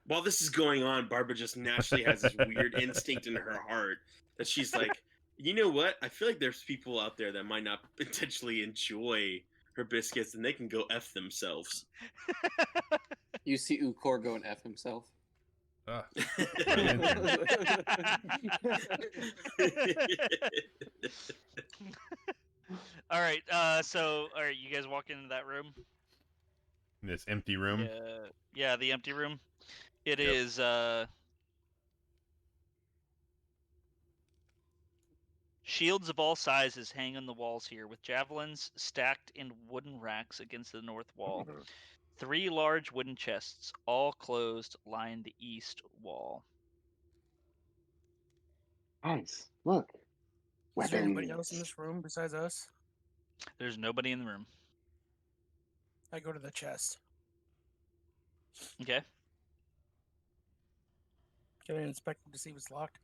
While this is going on, Barbara just naturally has this weird instinct in her heart that she's like, you know what? I feel like there's people out there that might not potentially enjoy her biscuits and they can go F themselves. You see Ukor go and F himself. Ah, All right. So, all right, you guys walk into that room. this empty room. Yeah, the empty room. It Yep. is. Shields of all sizes hang on the walls here, with javelins stacked in wooden racks against the north wall. 3 large wooden chests, all closed, line the east wall. Nice. Look. Is there anybody else in Weapons. this room besides us? There's nobody in the room. I go to the chest. Okay. Can I inspect it to see if it's locked?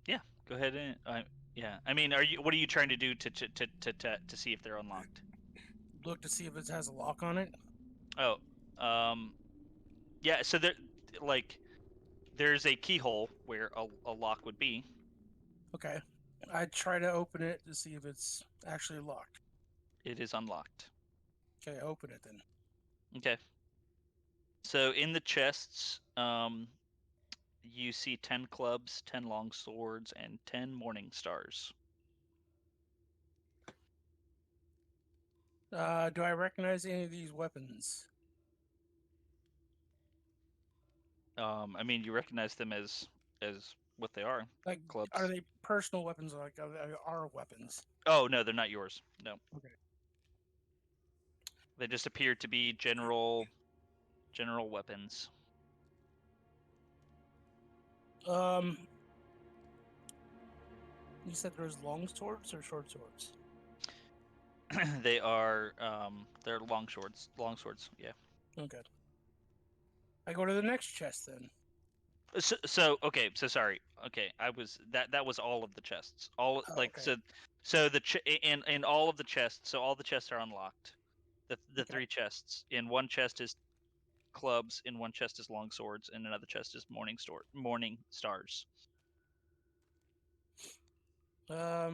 Yeah. Go ahead and yeah. I mean, what are you trying to do to see if they're unlocked? Look to see if it has a lock on it. Oh, yeah. So there's a keyhole where a lock would be. Okay. I try to open it to see if it's actually locked. It is unlocked. Okay, open it then. Okay. So in the chests, you see 10 clubs, 10 long swords, and 10 morning stars. Do I recognize any of these weapons? I mean, you recognize them as what they are. Like, Clubs. are they personal weapons or like are they our weapons? Oh no, they're not yours. No. Okay. They just appear to be general weapons. You said there's long swords or short swords? They are they're long swords. Long swords, yeah. Okay. I go to the next chest then. So okay, so sorry. Okay, I was that was all of the chests. All like okay. so the in all of the chests. So all the chests are unlocked. The Okay. 3 chests. In one chest is clubs. In one chest is long swords. In another chest is morning stars. Yeah,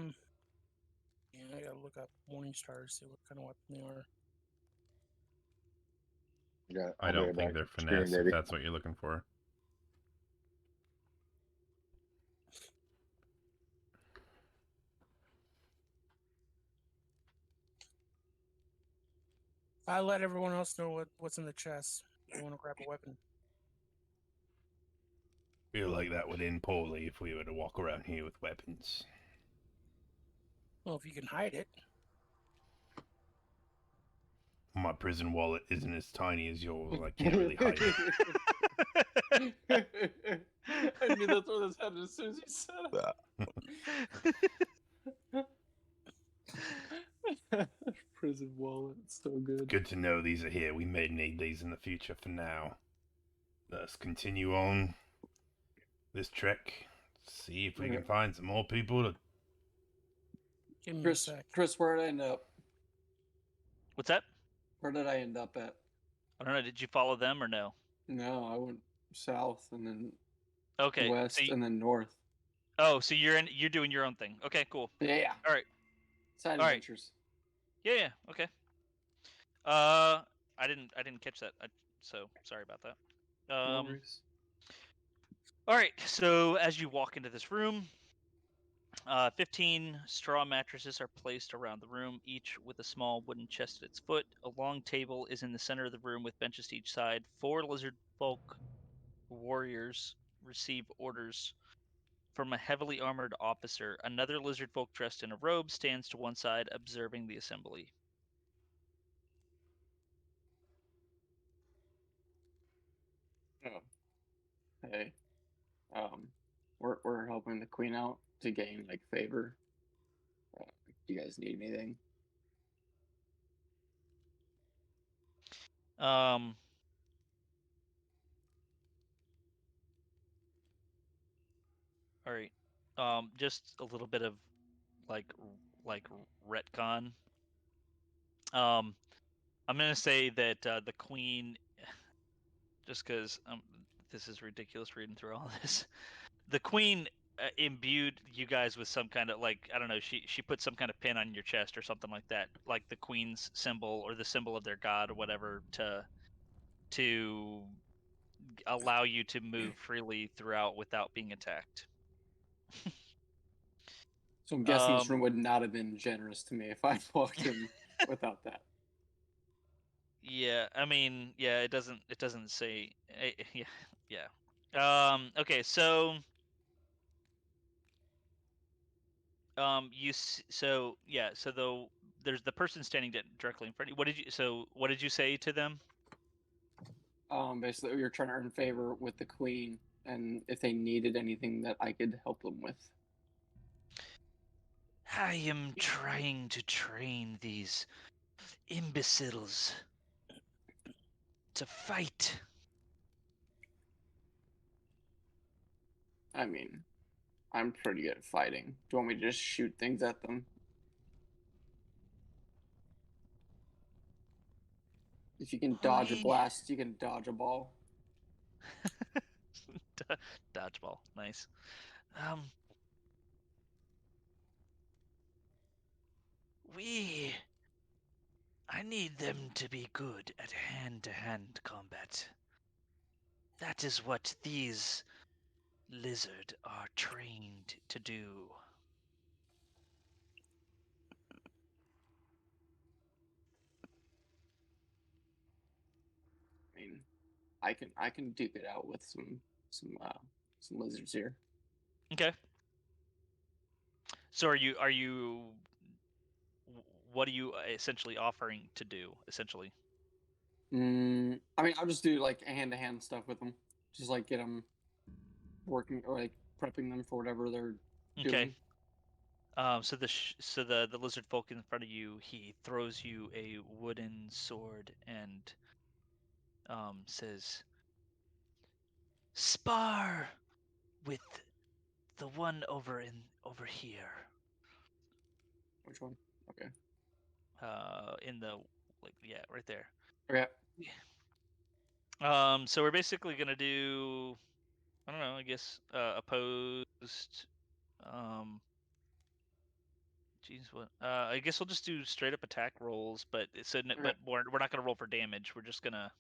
I gotta look up morning stars, see what kind of weapon they are. Yeah, I don't think they're finesse if that's what you're looking for. I let everyone else know what's in the chest. I want to grab a weapon. Feel like that would end poorly if we were to walk around here with weapons. Well, if you can hide it. My prison wallet isn't as tiny as yours. I can't really hide it. I knew that's where this headed as soon as you said it. Prison wallet, it's so good. Good to know these are here. We may need these in the future. For now, let's continue on this trek. See if we can find some more people to... Give me a Chris, sec. where'd I end up? What's that? Where did I end up at? I don't know. Did you follow them or no? No, I went south and then Okay. west and then north. So you're doing your own thing. Okay, cool. Yeah. All right. Side All right. adventures. Yeah. Okay. I didn't catch that. So sorry about that. No worries. All right. So as you walk into this room, 15 straw mattresses are placed around the room, each with a small wooden chest at its foot. A long table is in the center of the room with benches to each side. 4 lizard folk warriors receive orders from a heavily armored officer. Another lizard folk dressed in a robe stands to one side, observing the assembly. Oh. Hey. We're helping the queen out to gain like favor. Do you guys need anything? Um, all right. Just a little bit of like retcon. I'm gonna say that the queen, just because this is ridiculous reading through all this. The queen imbued you guys with some kind of like, I don't know. She put some kind of pin on your chest or something like that, like the queen's symbol or the symbol of their god or whatever, to allow you to move freely throughout without being attacked. So I'm guessing this room would not have been generous to me if I walked in without that. Yeah, I mean, yeah, it doesn't say, yeah. Okay, so so yeah, so there's the person standing directly in front of you. What did you say to them? Basically, we were trying to earn favor with the queen, and if they needed anything that I could help them with. I am trying to train these imbeciles to fight. I mean, I'm pretty good at fighting. Do you want me to just shoot things at them? If you can dodge a blast, you can dodge a ball. Dodgeball, nice. I need them to be good at hand-to-hand combat. That is what these lizard are trained to do. I mean, I can duke it out with some lizards here. Okay. So are you what are you essentially offering to do essentially? I mean, I'll just do like hand-to-hand stuff with them, just like get them working or like prepping them for whatever they're doing. So the lizard folk in front of you, he throws you a wooden sword and says, "Spar with the one over here." Which one? Okay. In the right there. Okay. So we're basically gonna do, I don't know, I guess opposed. Geez, what? I guess we'll just do straight up attack rolls, but but we're not gonna roll for damage. We're just gonna.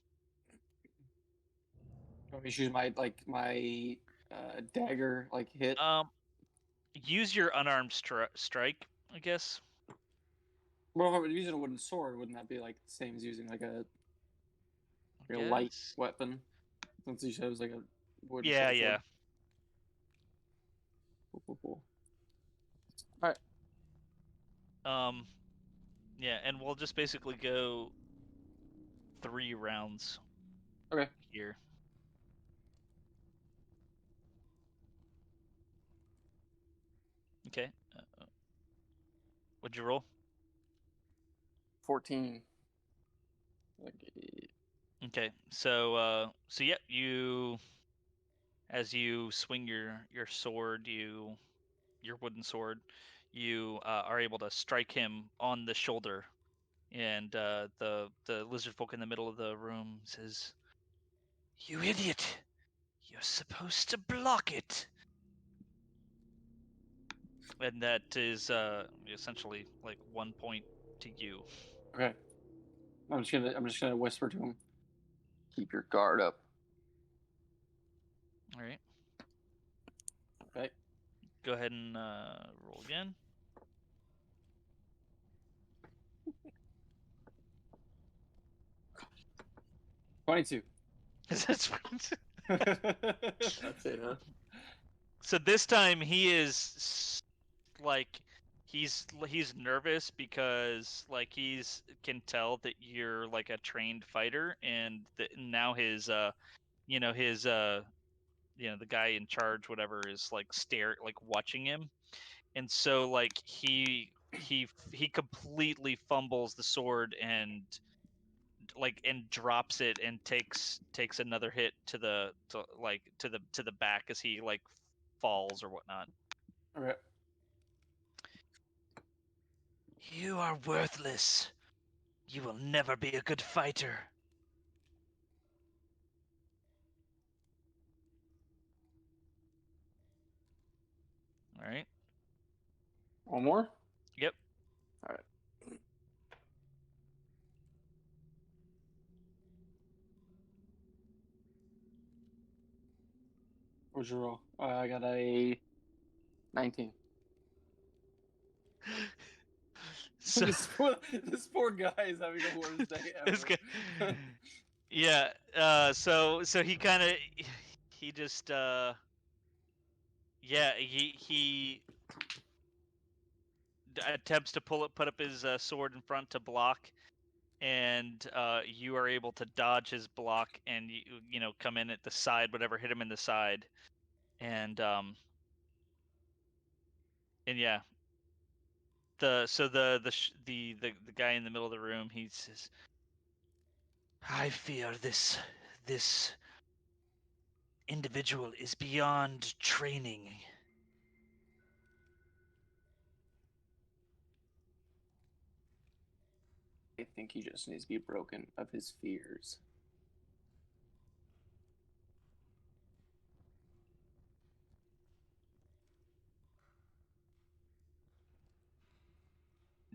Let me choose my dagger hit. Use your unarmed strike, I guess. Well, if I was using a wooden sword, wouldn't that be like the same as using like a light weapon? Since you said it was like a wooden Yeah, sword. yeah. Cool. All right. Yeah, and we'll just basically go 3 rounds. Okay. Here. Okay. What'd you roll? 14. Okay. So yeah, you, as you swing your sword, your wooden sword, you are able to strike him on the shoulder And the Lizardfolk in the middle of the room says, "You idiot! You're supposed to block it." And that is essentially like 1 point to you. Okay. I'm just gonna whisper to him. Keep your guard up. All right. Okay. Go ahead and roll again. 22. That's it, huh? So this time he is like he's nervous because like he's can tell that you're like a trained fighter, and that now his his the guy in charge whatever is like watching him, and so like he completely fumbles the sword and drops it and takes another hit to the back as he like falls or whatnot. Okay. You are worthless. You will never be a good fighter. All right. One more? Yep. All right. What'd you roll? I got a 19. So this poor guy is having the worst day this ever. guy- yeah. So he kind of he just yeah he attempts to put up his sword in front to block, and you are able to dodge his block and come in at the side, whatever hit him in the side, and yeah, the guy in the middle of the room, he says, "I fear this individual is beyond training." I think he just needs to be broken of his fears.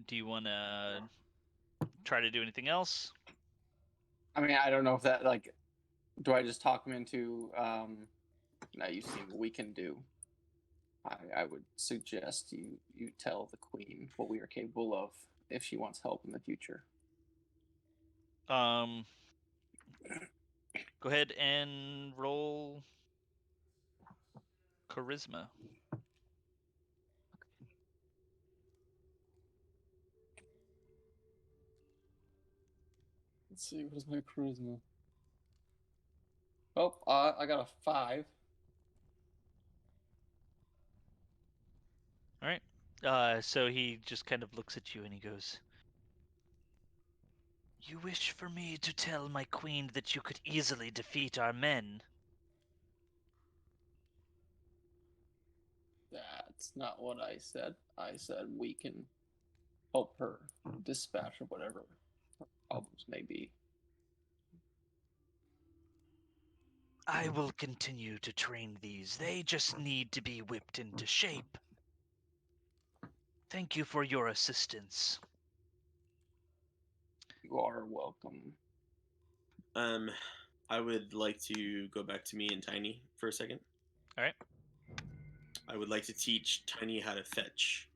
Do you want to try to do anything else? I mean, I don't know if that like. Do I just talk him into? Now you've seen what we can do. I would suggest you tell the queen what we are capable of if she wants help in the future. Go ahead and roll charisma. Let's see, what is my charisma? Oh, I got a 5. All right. So he just kind of looks at you and he goes, "You wish for me to tell my queen that you could easily defeat our men?" That's not what I said. I said we can help her dispatch of whatever her problems may be. I will continue to train these. They just need to be whipped into shape. Thank you for your assistance. You are welcome. I would like to go back to me and Tiny for a second. All right. I would like to teach Tiny how to fetch.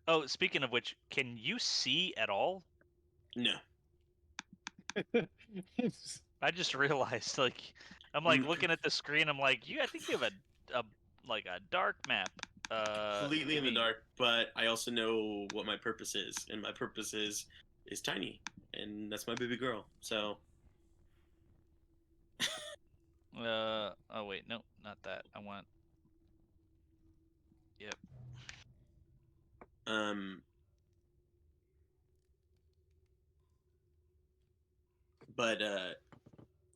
Oh, speaking of which, can you see at all? No. I just realized, like, I'm like looking at the screen. I'm like, I think you have a dark map. Completely in the maybe- dark, but I also know what my purpose is, and my purpose is Tiny, and that's my baby girl. So Oh wait, no, not that. I want. Yep. But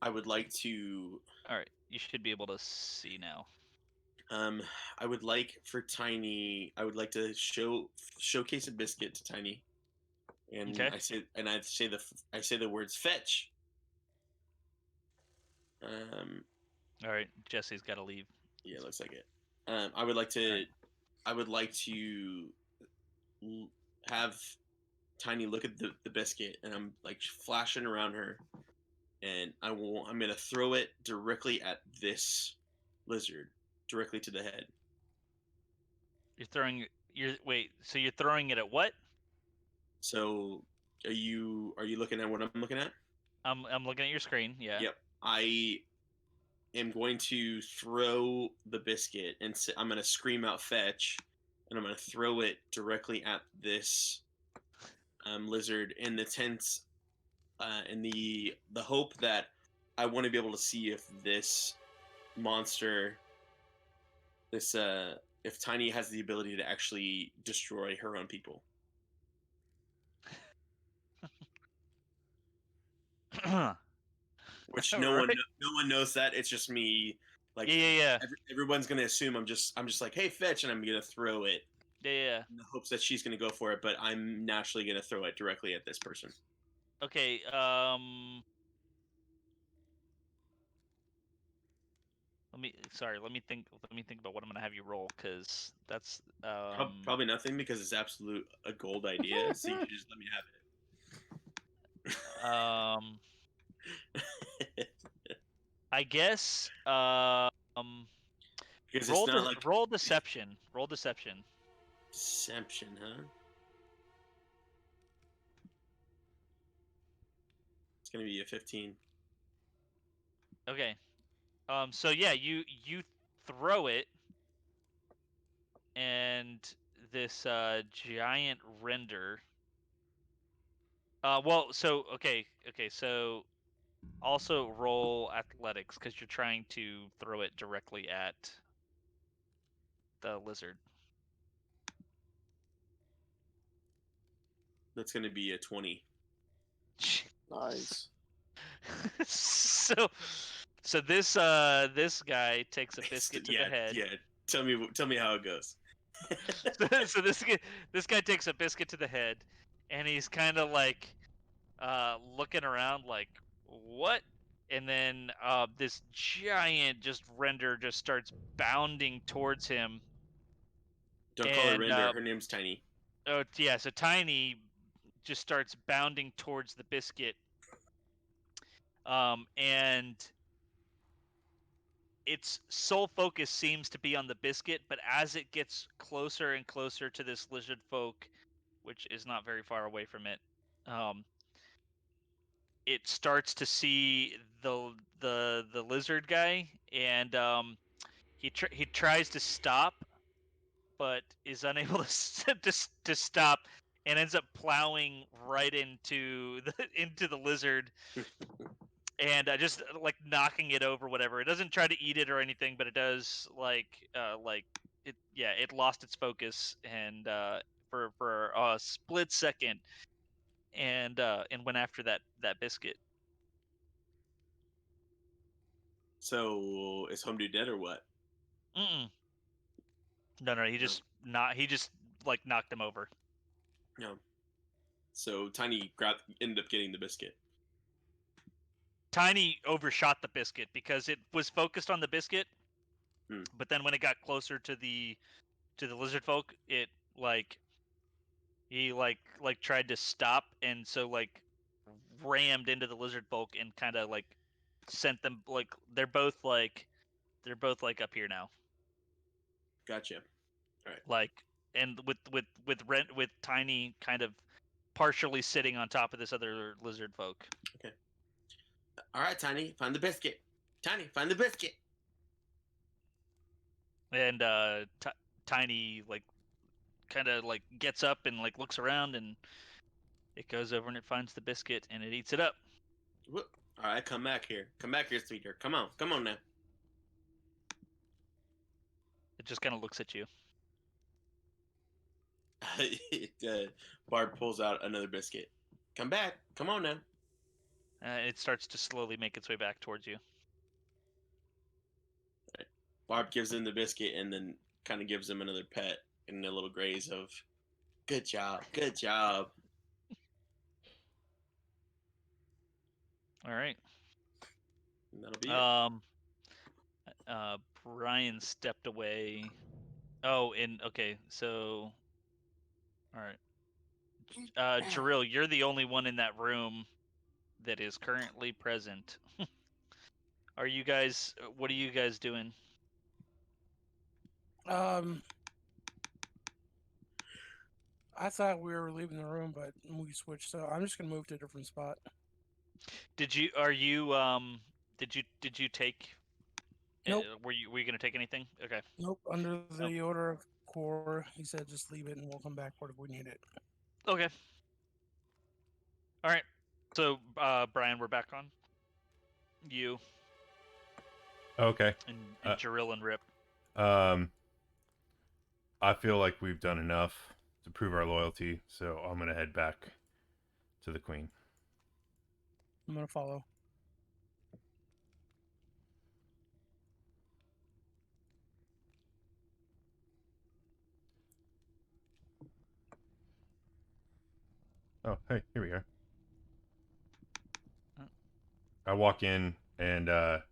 I would like to. All right, you should be able to see now. I would like for Tiny. I would like to showcase a biscuit to Tiny, And Okay. I say the words fetch. All right, Jesse's got to leave. Yeah, it looks like it. I would like to. Right. I would like to have Tiny look at the biscuit, and I'm like flashing around her, and I'm gonna throw it directly at this lizard, directly to the head. So you're throwing it at what? So are you looking at what I'm looking at? I'm looking at your screen. Yeah. Yep. I am going to throw the biscuit, and I'm going to scream out fetch, and I'm going to throw it directly at this lizard in the tense, in the hope that I want to be able to see if this monster, if Tiny has the ability to actually destroy her own people. Which no one knows that. It's just me. Like Yeah. everyone's gonna assume I'm just like, hey, fetch, and I'm gonna throw it Yeah. in the hopes that she's gonna go for it, but I'm naturally gonna throw it directly at this person. Okay. Let me think. Let me think about what I'm gonna have you roll, because that's Probably nothing, because it's a gold idea. So you should just let me have it. I guess Because it's not like roll deception. Roll deception. Deception, huh? It's gonna be a 15. Okay. So yeah, you throw it, and this giant render. Okay. So also roll athletics, because you're trying to throw it directly at the lizard. That's gonna be a 20. Nice. so this guy takes a biscuit to the head. Yeah. Tell me how it goes. So this guy takes a biscuit to the head, and he's kind of like looking around like, what? And then this giant render just starts bounding towards him. Don't call her And Render. Her name's Tiny. oh yeah, so Tiny just starts bounding towards the biscuit. And its sole focus seems to be on the biscuit, but as it gets closer and closer to this lizard folk, which is not very far away from it, it starts to see the lizard guy, and he tries to stop, but is unable to stop, and ends up plowing right into the lizard, and just like knocking it over. Whatever, it doesn't try to eat it or anything, but it does it lost its focus, and for a split second, and went after that biscuit. So is Home Dude dead or what? Mm-mm. No, he just like knocked him over. No. So Tiny ended up getting the biscuit. Tiny overshot the biscuit because it was focused on the biscuit, Hmm. but then when it got closer to the lizard folk, it he tried to stop, and so rammed into the lizard folk and kind of sent them they're both up here now. Gotcha. All right. And with Tiny kind of partially sitting on top of this other lizard folk. Okay. All right, Tiny, find the biscuit. Tiny, find the biscuit. And Tiny kind of gets up and looks around, and it goes over and it finds the biscuit and it eats it up. All right, come back here, sweetheart. Come on now. It just kind of looks at you. Barb pulls out another biscuit. Come back. Come on now. It starts to slowly make its way back towards you. Right. Barb gives him the biscuit and then kind of gives him another pet and a little graze of, good job. All right. And that'll be it. Brian stepped away. Oh, and okay, so all right. Jaril, you're the only one in that room that is currently present. Are you guys? What are you guys doing? I thought we were leaving the room, but we switched. So I'm just gonna move to a different spot. Did you? Are you? Did you take? Nope. Were you gonna take anything? Okay. Nope. Under the order of core, he said just leave it and we'll come back for it if we need it. Okay. All right. So, Brian, we're back on you Okay. and Jaril and Rip. I feel like we've done enough to prove our loyalty, so I'm gonna head back to the Queen. I'm gonna follow. Oh, hey, here we are. I walk in and I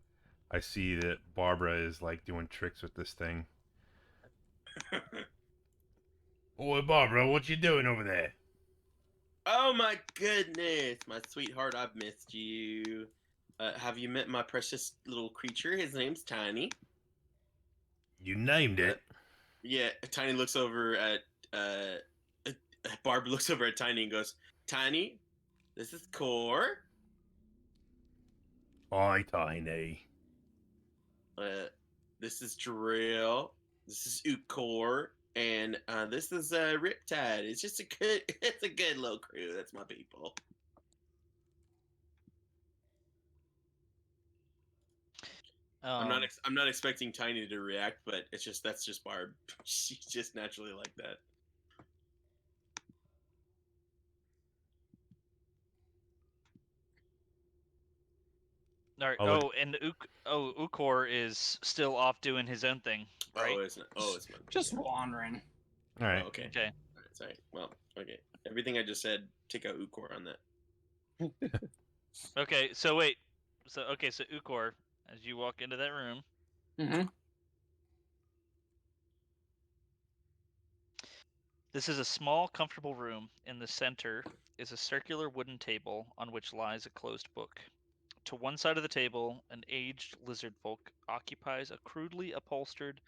see that Barbara is like doing tricks with this thing. Boy, Barbara, what you doing over there? Oh my goodness, my sweetheart, I've missed you. Have you met my precious little creature? His name's Tiny. You named it. Yeah, Tiny looks over at Barb looks over at Tiny and goes, "Tiny, this is Core. Hi, Tiny. This is Drill. This is Ukor, and this is Riptide. It's just it's a good little crew. That's my people." I'm not expecting Tiny to react, but that's just Barb. She's just naturally like that. All right. Oh, and Ukor is still off doing his own thing, right? Oh, it's not. Oh, it's not. Just wandering. All right. Oh, okay. Okay. All right. Sorry. Well, okay. Everything I just said, take out Ukor on that. Okay. So wait. So Ukor, as you walk into that room, Mm-hmm. this is a small, comfortable room. In the center is a circular wooden table on which lies a closed book. To one side of the table, an aged lizardfolk occupies a crudely upholstered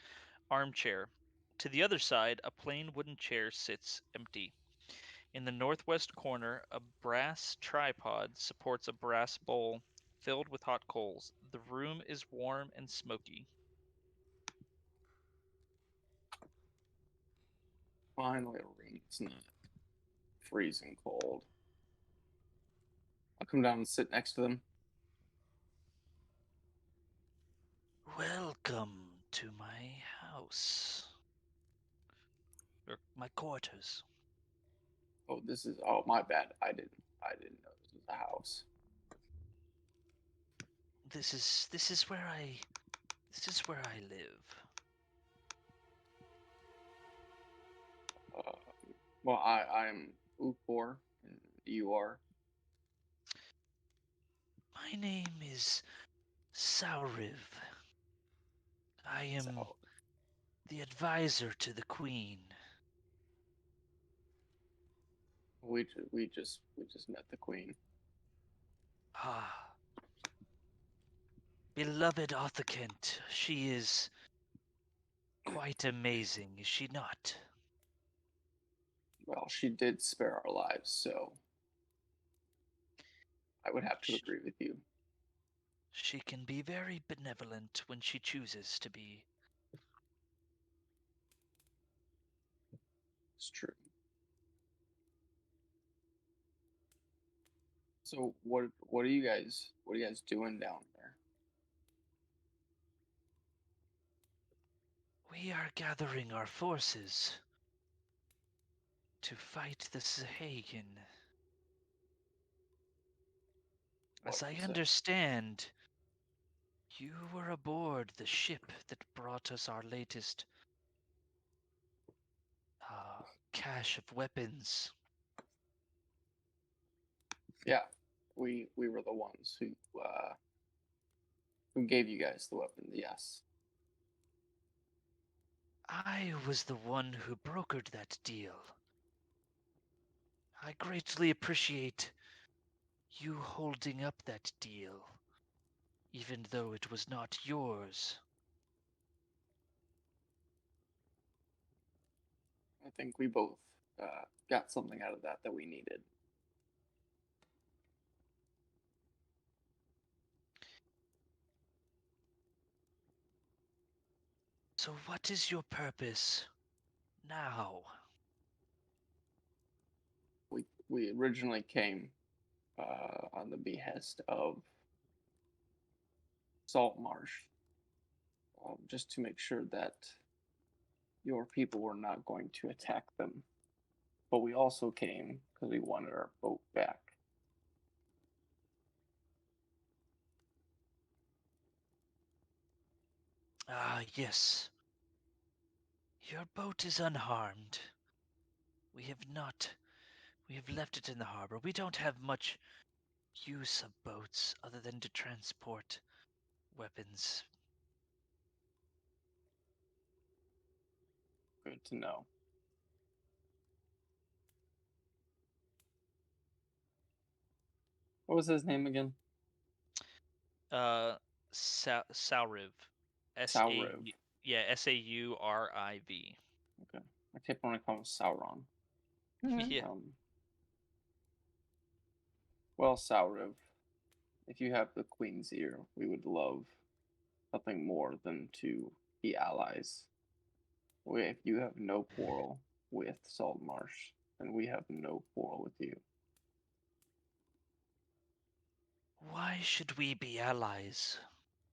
armchair. To the other side, a plain wooden chair sits empty. In the northwest corner, a brass tripod supports a brass bowl filled with hot coals. The room is warm and smoky. Finally, a room that's not freezing cold. I'll come down and sit next to them. Welcome to my house. Or my quarters. Oh, oh, my bad. I didn't know this was a house. This is where I live. Well, I'm Ukor, and you are. My name is Sauriv. I am So the advisor to the queen. we just met the queen. Ah. Beloved Arthur Kent, she is quite amazing, is she not? Well, she did spare our lives, so I would have to agree with you. She can be very benevolent when she chooses to be. It's true. So what are you guys doing down there? We are gathering our forces to fight the Sahagan. As I understand, you were aboard the ship that brought us our latest cache of weapons. Yeah, We were the ones who gave you guys the weapon. Yes. I was the one who brokered that deal. I greatly appreciate you holding up that deal, even though it was not yours. I think we both got something out of that we needed. So what is your purpose now? We originally came on the behest of Saltmarsh, just to make sure that your people were not going to attack them. But we also came because we wanted our boat back. Ah, yes. Your boat is unharmed. We have left it in the harbor. We don't have much use of boats other than to transport weapons. Good to know. What was his name again? Sauriv. Sauriv. Sauriv. Okay. I kept wanting to call him Sauron. Yeah. Well, Sauriv, if you have the Queen's ear, we would love nothing more than to be allies. If you have no quarrel with Saltmarsh, then we have no quarrel with you. Why should we be allies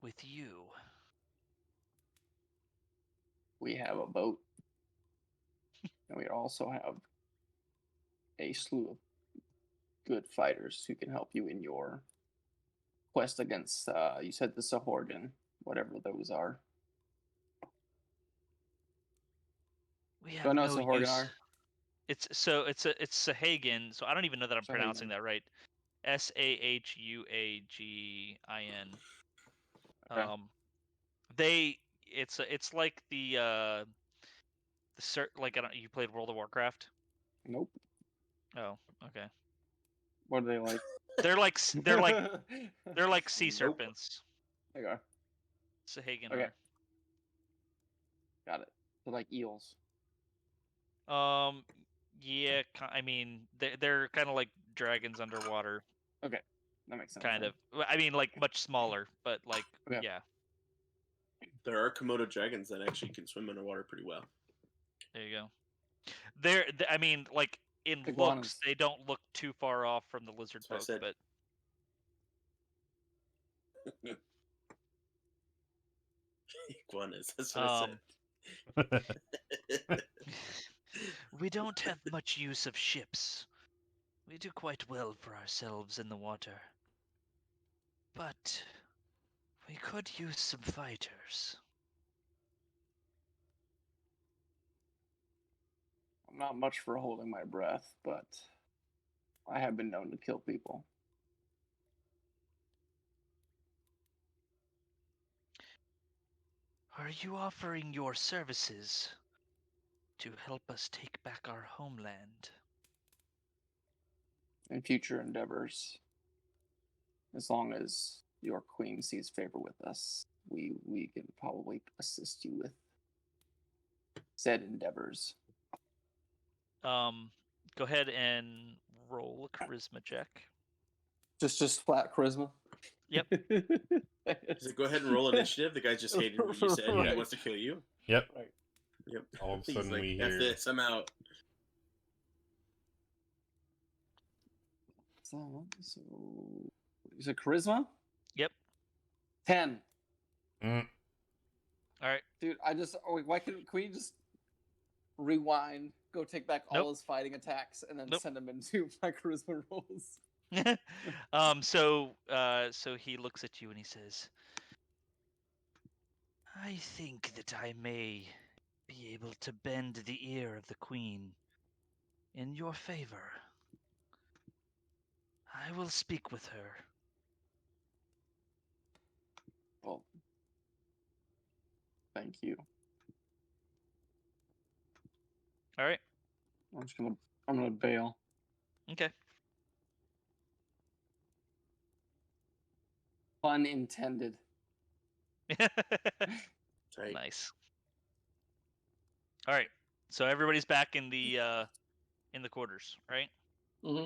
with you? We have a boat, and we also have a slew of good fighters who can help you in your quest against, you said the Sahorgan, whatever those are. We Do I have know no Sahorgan use. are? It's Sahagan, so I don't even know that I'm pronouncing Sahagan. that right. Sahuagin. Okay. It's like the like, I don't, you played World of Warcraft? Nope. Oh, okay. What are they like? They're like sea Nope. serpents. There you are. Sahagan Okay. Got it. They're like eels. are. Yeah, I mean, they're kind of like dragons underwater, Okay. That makes sense. kind then. of. I mean, like much smaller, but like, Okay. yeah. There are Komodo dragons that actually can swim underwater pretty well. There you go. I mean, like in looks, Iguanas. they don't look too far off from the lizard That's what I folk, said. but Iguanas. That's what I said. we don't have much use of ships. We do quite well for ourselves in the water. But we could use some fighters. I'm not much for holding my breath, but I have been known to kill people. Are you offering your services to help us take back our homeland? In future endeavors, as long as your queen sees favor with us, we can probably assist you with said endeavors. Go ahead and roll a charisma check. Just flat charisma. Yep. So go ahead and roll initiative. The guy just hated what you said. Right. He wants to kill you. Yep. Right. Yep. All of a He's sudden like, we F hear. this, I'm out. So is it charisma? Yep. 10. Mm. All right. Dude, why can we just rewind, go take back all Nope. his fighting attacks, and then Nope. send him into my charisma rolls? So he looks at you and he says, I think that I may be able to bend the ear of the queen in your favor. I will speak with her. Well, thank you. All right. I'm gonna bail. Okay. Pun intended. Right. Nice. All right. So everybody's back in the quarters, right? Mm-hmm.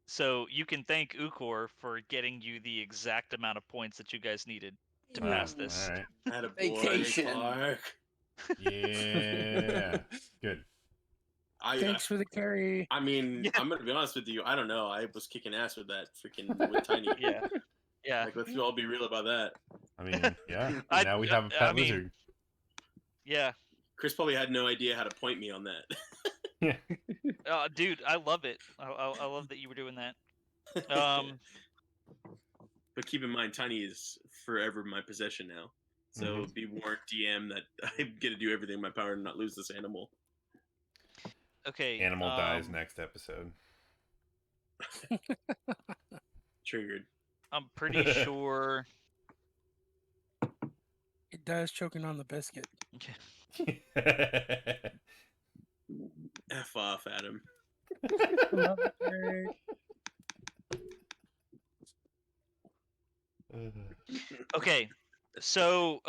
So you can thank Ukor for getting you the exact amount of points that you guys needed to pass All this. right. Attaboy, Vacation. Clark. Yeah. Good. Thanks for the carry. I mean, Yeah. I'm gonna be honest with you. I don't know. I was kicking ass with that freaking with Tiny. Yeah. Yeah. Like, let's all be real about that. I mean, yeah. I- Now we have a pet lizard. Yeah. Chris probably had no idea how to point me on that. Yeah. Dude, I love it. I love that you were doing that. But keep in mind, Tiny is forever my possession now. So be warned, DM, that I'm gonna do everything in my power to not lose this animal. Okay. Animal dies next episode. Triggered. I'm pretty sure. It does choking on the biscuit. Okay. F off, Adam. Love it, Jerry. Okay. So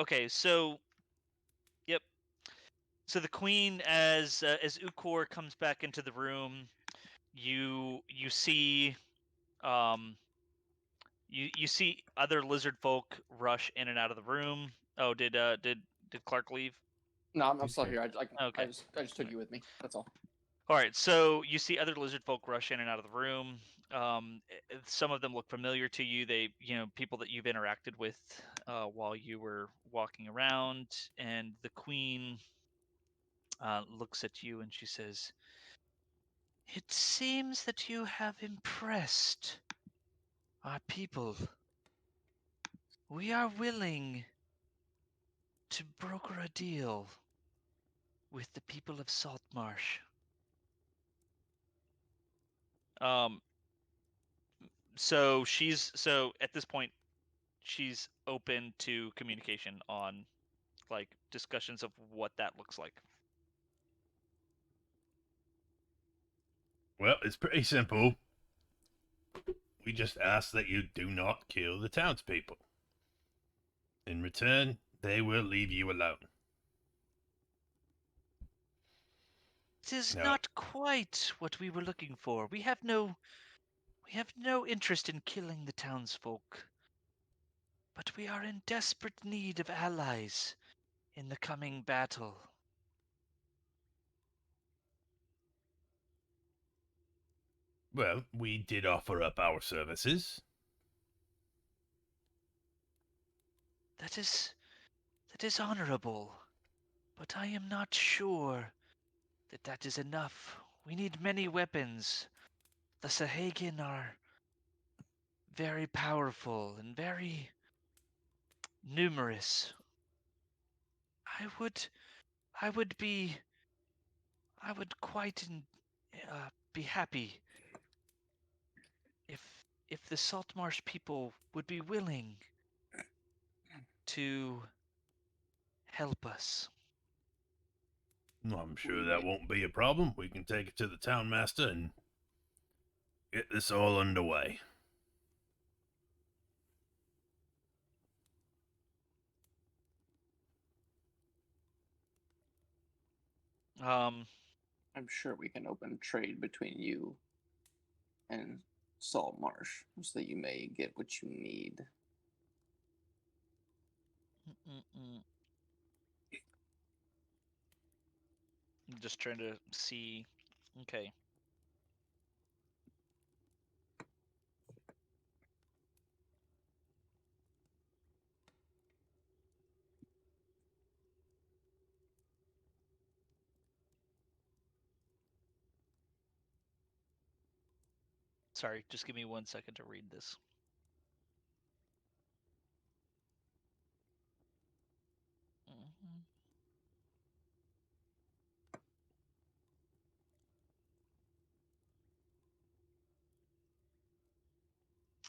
yep. So the queen, as Ukor comes back into the room, you see you see other lizard folk rush in and out of the room. Oh, did Clark leave? No, I'm still here. Okay. I just took you with me. That's all. All right, so you see other lizard folk rush in and out of the room. Some of them look familiar to you. They, people that you've interacted with while you were walking around. And the queen looks at you and she says, "It seems that you have impressed our people. We are willing to broker a deal with the people of Saltmarsh." So at this point she's open to communication on like discussions of what that looks like. Well, it's pretty simple. We just ask that you do not kill the townspeople. In return, they will leave you alone. It is No. not quite what we were looking for. We have no interest in killing the townsfolk. But we are in desperate need of allies in the coming battle. Well, we did offer up our services. That is honorable, but I am not sure that is enough. We need many weapons. The Sahagin are very powerful and very numerous. I would quite be happy if the Saltmarsh people would be willing to help us. I'm sure that won't be a problem. We can take it to the townmaster and get this all underway. I'm sure we can open trade between you and Saltmarsh so that you may get what you need. I'm just trying to see. Okay. Sorry, just give me 1 second to read this. Mhm.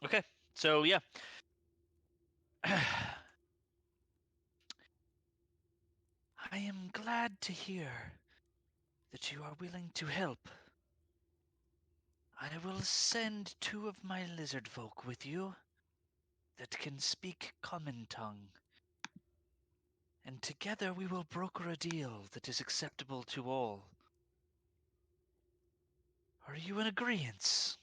Okay, so yeah. I am glad to hear that you are willing to help. I will send 2 of my Lizardfolk with you that can speak common tongue. And together we will broker a deal that is acceptable to all. Are you in agreement?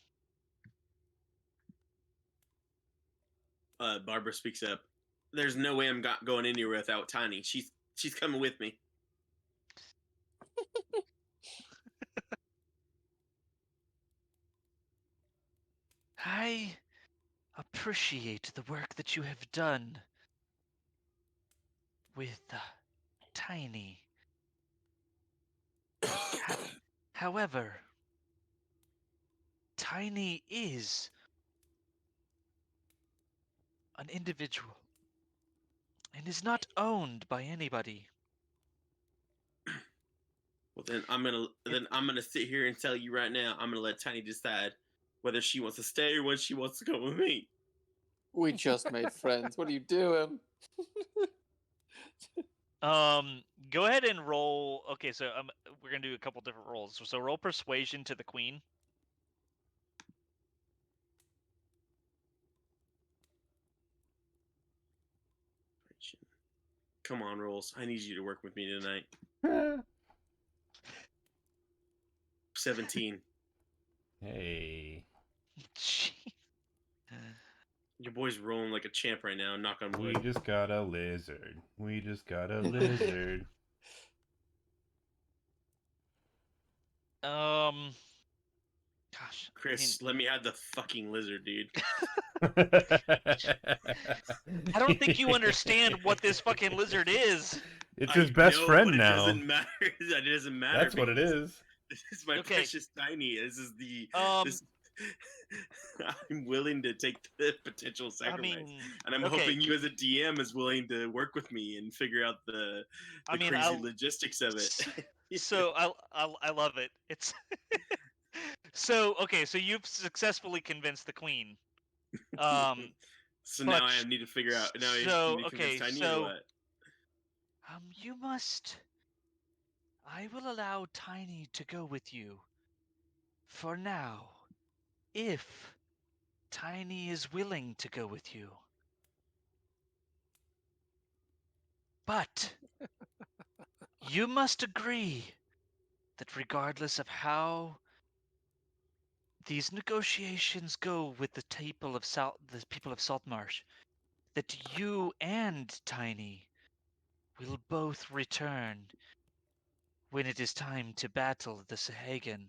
Barbara speaks up. There's no way I'm going anywhere without Tiny. She's coming with me. I appreciate the work that you have done with Tiny. However, Tiny is an individual and is not owned by anybody. Well, then I'm gonna sit here and tell you right now. I'm gonna let Tiny decide whether she wants to stay or when she wants to come with me. We just made friends. What are you doing? Go ahead and roll. Okay, so we're gonna do a couple different rolls. So roll persuasion to the queen. Come on, Rolls. I need you to work with me tonight. 17. Hey. Jeez. Your boy's rolling like a champ right now. Knock on We wood. just got a lizard. We just got a lizard. Gosh, Chris, let me have the fucking lizard, dude. I don't think you understand what this fucking lizard is. It's his best know, friend but now. It doesn't matter. It doesn't matter. That's what it is. This is my Okay. precious Tiny. This is the. Um, I'm willing to take the potential sacrifice, and I'm okay. hoping you, as a DM, is willing to work with me and figure out the crazy logistics of it. So I love it. It's so okay. So you've successfully convinced the queen. So now I need to figure out. Now you need to convince Tiny or what? You must. I will allow Tiny to go with you. For now, if Tiny is willing to go with you. But you must agree that regardless of how these negotiations go with the people of Saltmarsh, that you and Tiny will both return when it is time to battle the Sahagan.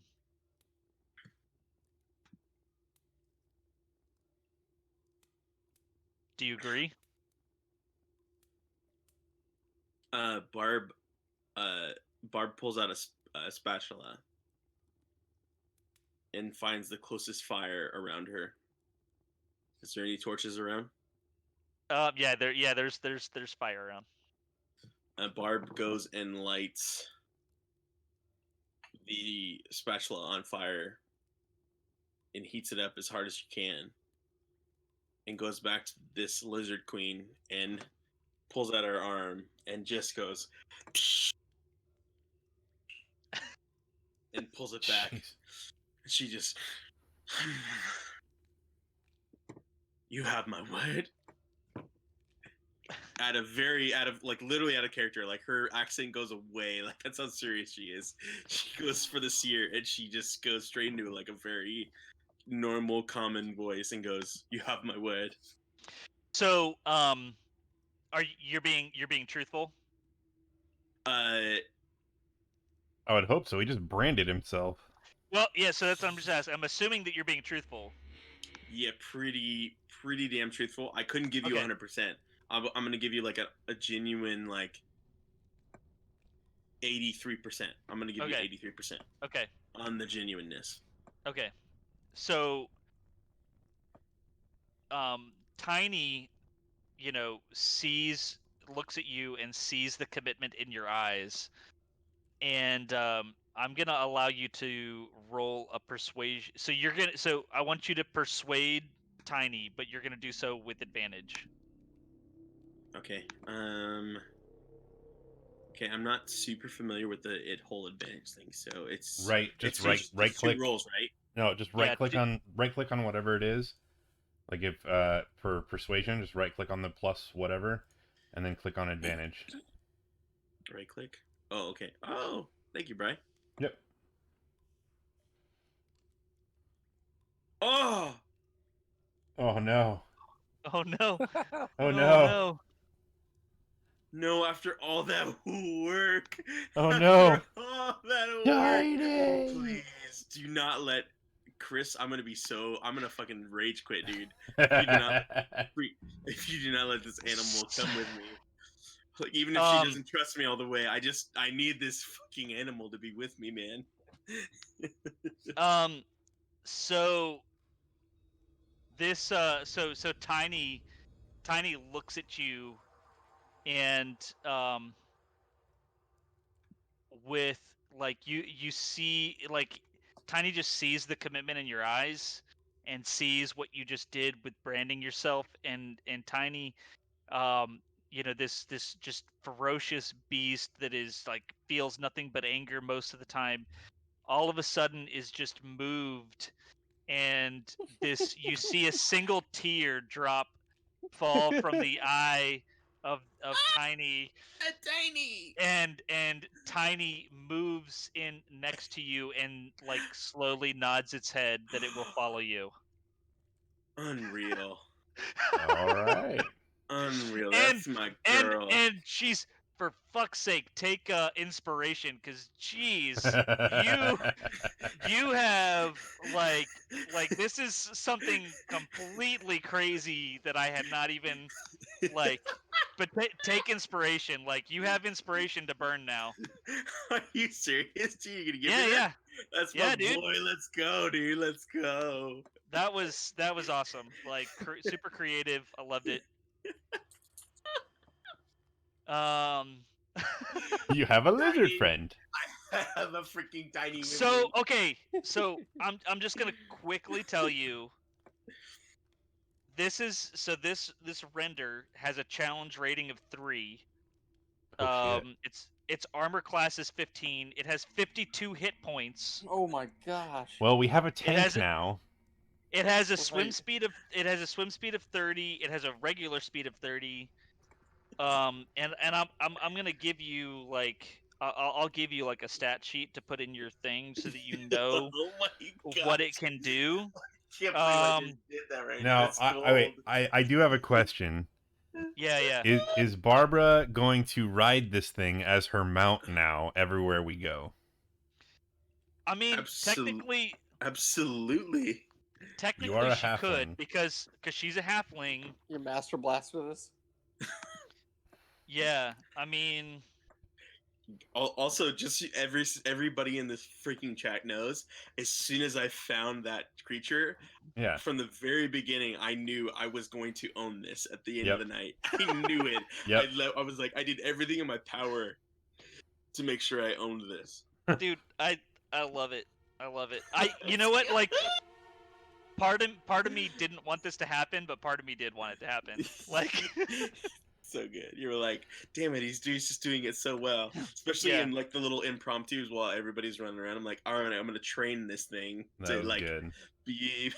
Do you agree? Barb pulls out a spatula and finds the closest fire around her. Is there any torches around? There's fire around. Barb goes and lights the spatula on fire and heats it up as hard as she can, and goes back to this lizard queen and pulls out her arm and just goes and pulls it back. Jeez. She just, you have my word. Literally out of character. Like, her accent goes away. Like, that's how serious she is. She goes for the seer and she just goes straight into like a very normal, common voice and goes, "You have my word." So, you're being truthful? Uh, I would hope so. He just branded himself. Well, yeah. So that's what I'm just asking. I'm assuming that you're being truthful. Yeah, pretty damn truthful. I couldn't give you 100%. I'm gonna give you like a genuine like 83%. I'm gonna give you 83%. Okay. On the genuineness. Okay. So, Tiny, looks at you and sees the commitment in your eyes, and I'm gonna allow you to roll a persuasion. So I want you to persuade Tiny, but you're gonna do so with advantage. Okay. Okay, I'm not super familiar with the whole advantage thing, so it's Right, just right it's click. two rolls, right? No, just right click on whatever it is. Like if for persuasion, just right click on the plus whatever, and then click on advantage. Right click. Oh, okay. Oh, thank you, Bri. Yep. Oh, Oh no. Oh no! Oh Oh no. no! no! After all that work. Oh After no. all that work. Tiny. Please do not let Chris. I'm gonna fucking rage quit, dude. If you do not, if you do not let this animal come with me. Like, even if she doesn't trust me all the way, I need this fucking animal to be with me, man. So this so Tiny looks at you and with like you see like Tiny just sees the commitment in your eyes and sees what you just did with branding yourself, and Tiny this just ferocious beast that is like feels nothing but anger most of the time, all of a sudden is just moved, and this you see a single tear fall from the eye of Tiny, Tiny. and Tiny moves in next to you and like slowly nods its head that it will follow you. Unreal. All right. Unreal. And That's my girl. and she's, for fuck's sake, take inspiration, because geez, you have like this is something completely crazy that I had not even like. But take inspiration. Like, you have inspiration to burn now. Are you serious? Dude, you gonna give Yeah, me that? yeah. That's Yeah, my dude. boy. Let's go, dude. Let's go. That was awesome. Like, super creative. I loved it. You have a lizard Tiny. friend. I have a freaking tiny. with So me. okay, so I'm just gonna quickly tell you. This render has a challenge rating of 3. Oh shit. Its armor class is 15. It has 52 hit points. Oh my gosh. Well, we have a It tank has now. it has a swim Right. speed of 30. It has a regular speed of 30. And I'm gonna give you like I'll give you like a stat sheet to put in your thing so that you know Oh my god. what it can do. I can't believe I just did that right now. Now, That's I do have a question. Yeah. Is Barbara going to ride this thing as her mount now everywhere we go? I mean, technically absolutely. You are a she halfling. could, because she's a halfling. Your master blast with us. Yeah, I mean, Also, just everybody in this freaking chat knows, as soon as I found that creature, Yeah. from the very beginning, I knew I was going to own this at the end Yep. of the night. I knew it. Yep. I was like, I did everything in my power to make sure I owned this. dude, I love it. I love it. You know what? Like, part of me didn't want this to happen, but part of me did want it to happen. Like, so good. You were like, damn it, he's just doing it so well. Especially Yeah. in like the little impromptus while everybody's running around. I'm like, all right, I'm gonna train this thing That to was like good. be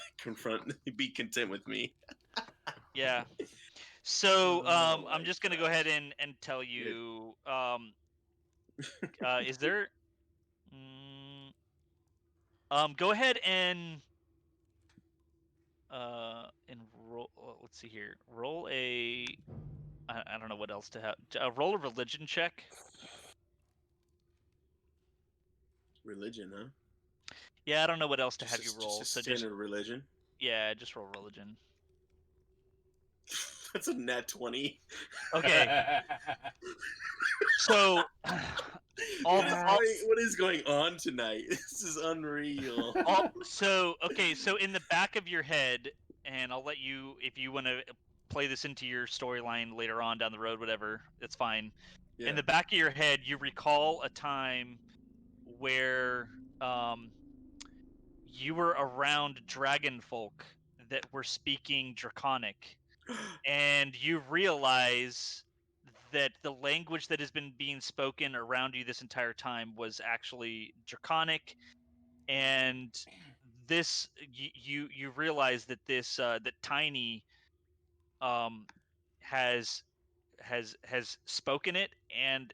content with me. yeah. So Oh my I'm just gonna go ahead and tell you. Is there? Go ahead and roll. Let's see here. Roll a. I don't know what else to have. Roll a religion check. Religion, huh? Yeah, I don't know what else to Just have you roll. just a So standard religion. Yeah, just roll religion. That's a net 20. Okay. So what is going on tonight? This is unreal. So in the back of your head, and I'll let you, if you want to play this into your storyline later on down the road, whatever, it's fine. Yeah. In the back of your head, you recall a time where you were around dragon folk that were speaking Draconic, and you realize that the language that has been being spoken around you this entire time was actually Draconic, and this you realize that this that Tiny has spoken it and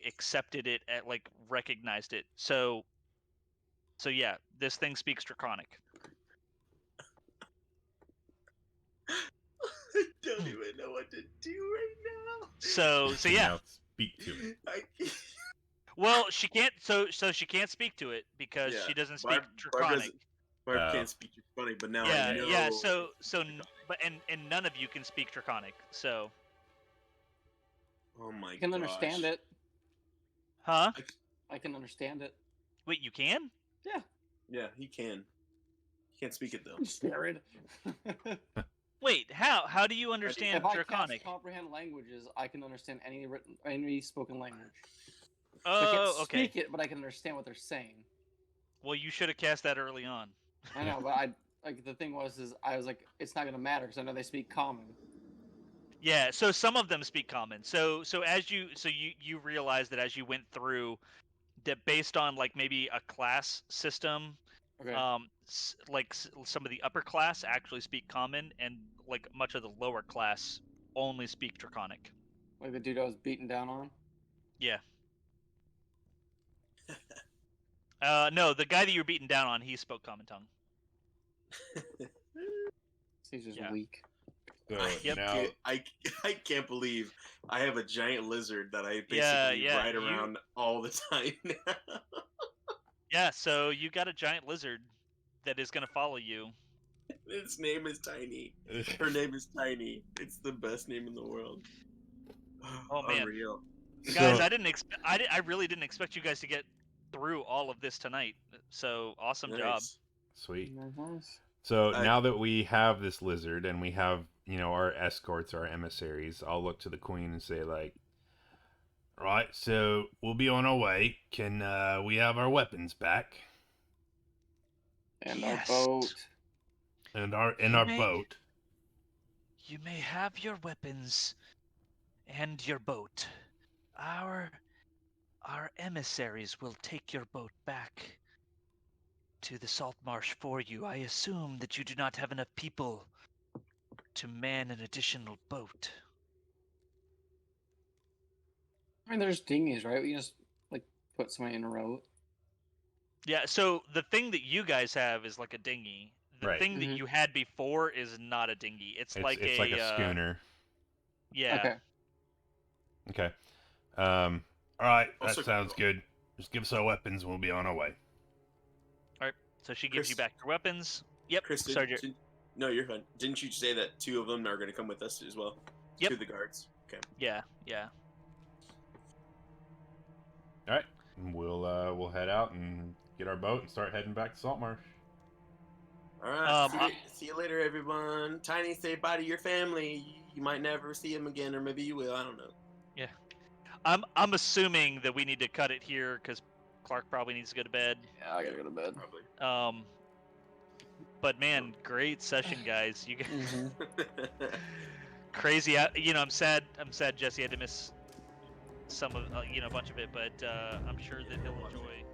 accepted it, at like recognized it. So yeah, this thing speaks Draconic. I don't even know what to do right now. So Can yeah. now speak to it. Well, she can't. So she can't speak to it because Yeah, she doesn't speak Barb Draconic. doesn't. Barb can't speak Draconic, but now I Yeah, know. yeah. But none of you can speak Draconic. So, Oh my I can understand it. huh? I can understand it. Wait, you can? Yeah. Yeah, he can. He can't speak it though. Jared. Wait, how do you understand If I Draconic? cast comprehend languages, I can understand any spoken language. Oh, I can't okay. speak it, but I can understand what they're saying. Well, you should have cast that early on. I know, but the thing was I was like, it's not gonna matter because I know they speak common. Yeah, so some of them speak common. So as you realize that as you went through, that based on like maybe a class system, Okay. some of the upper class actually speak common, and like much of the lower class only speak Draconic. Like the dude I was beaten down on. Yeah. No, the guy that you were beaten down on, he spoke Common Tongue. He's just Yeah. weak. So Yep. now, I can't believe I have a giant lizard that I basically ride around all the time now. Yeah, so you got a giant lizard that is going to follow you. Its name is Tiny. Her name is Tiny. It's the best name in the world. Oh man, Unreal. guys, I really didn't expect you guys to get through all of this tonight. So awesome job. Nice. sweet. Nice. So now that we have this lizard and we have, our escorts, our emissaries, I'll look to the queen and say, like, right, so we'll be on our way. Can we have our weapons back? And Yes. our boat. And our may- boat. You may have your weapons and your boat. Our emissaries will take your boat back to the salt marsh for you. I assume that you do not have enough people to man an additional boat. I mean, there's dinghies, right? We can just like put somebody in a boat. Yeah, so the thing that you guys have is like a dinghy. The Right. thing that you had before is not a dinghy. It's like a schooner. Yeah. Okay. Okay. All right, Also that sounds cool. good. Just give us our weapons and we'll be on our way. So she gives you Chris- back your weapons. Yep. Chris, Sorry, no, you're fine. Didn't you say that 2 of them are going to come with us as well? Yep. 2 of the guards. Okay. Yeah. All right, we'll head out and get our boat and start heading back to Saltmarsh. All right. Um, See you later, everyone. Tiny, say bye to your family. You might never see them again, or maybe you will. I don't know. Yeah. I'm assuming that we need to cut it here because Clark probably needs to go to bed. Yeah, I gotta go to bed. Probably. But man, great session, guys. You guys Mm-hmm. crazy. I'm sad. Jesse had to miss some of a bunch of it, but I'm sure that he'll enjoy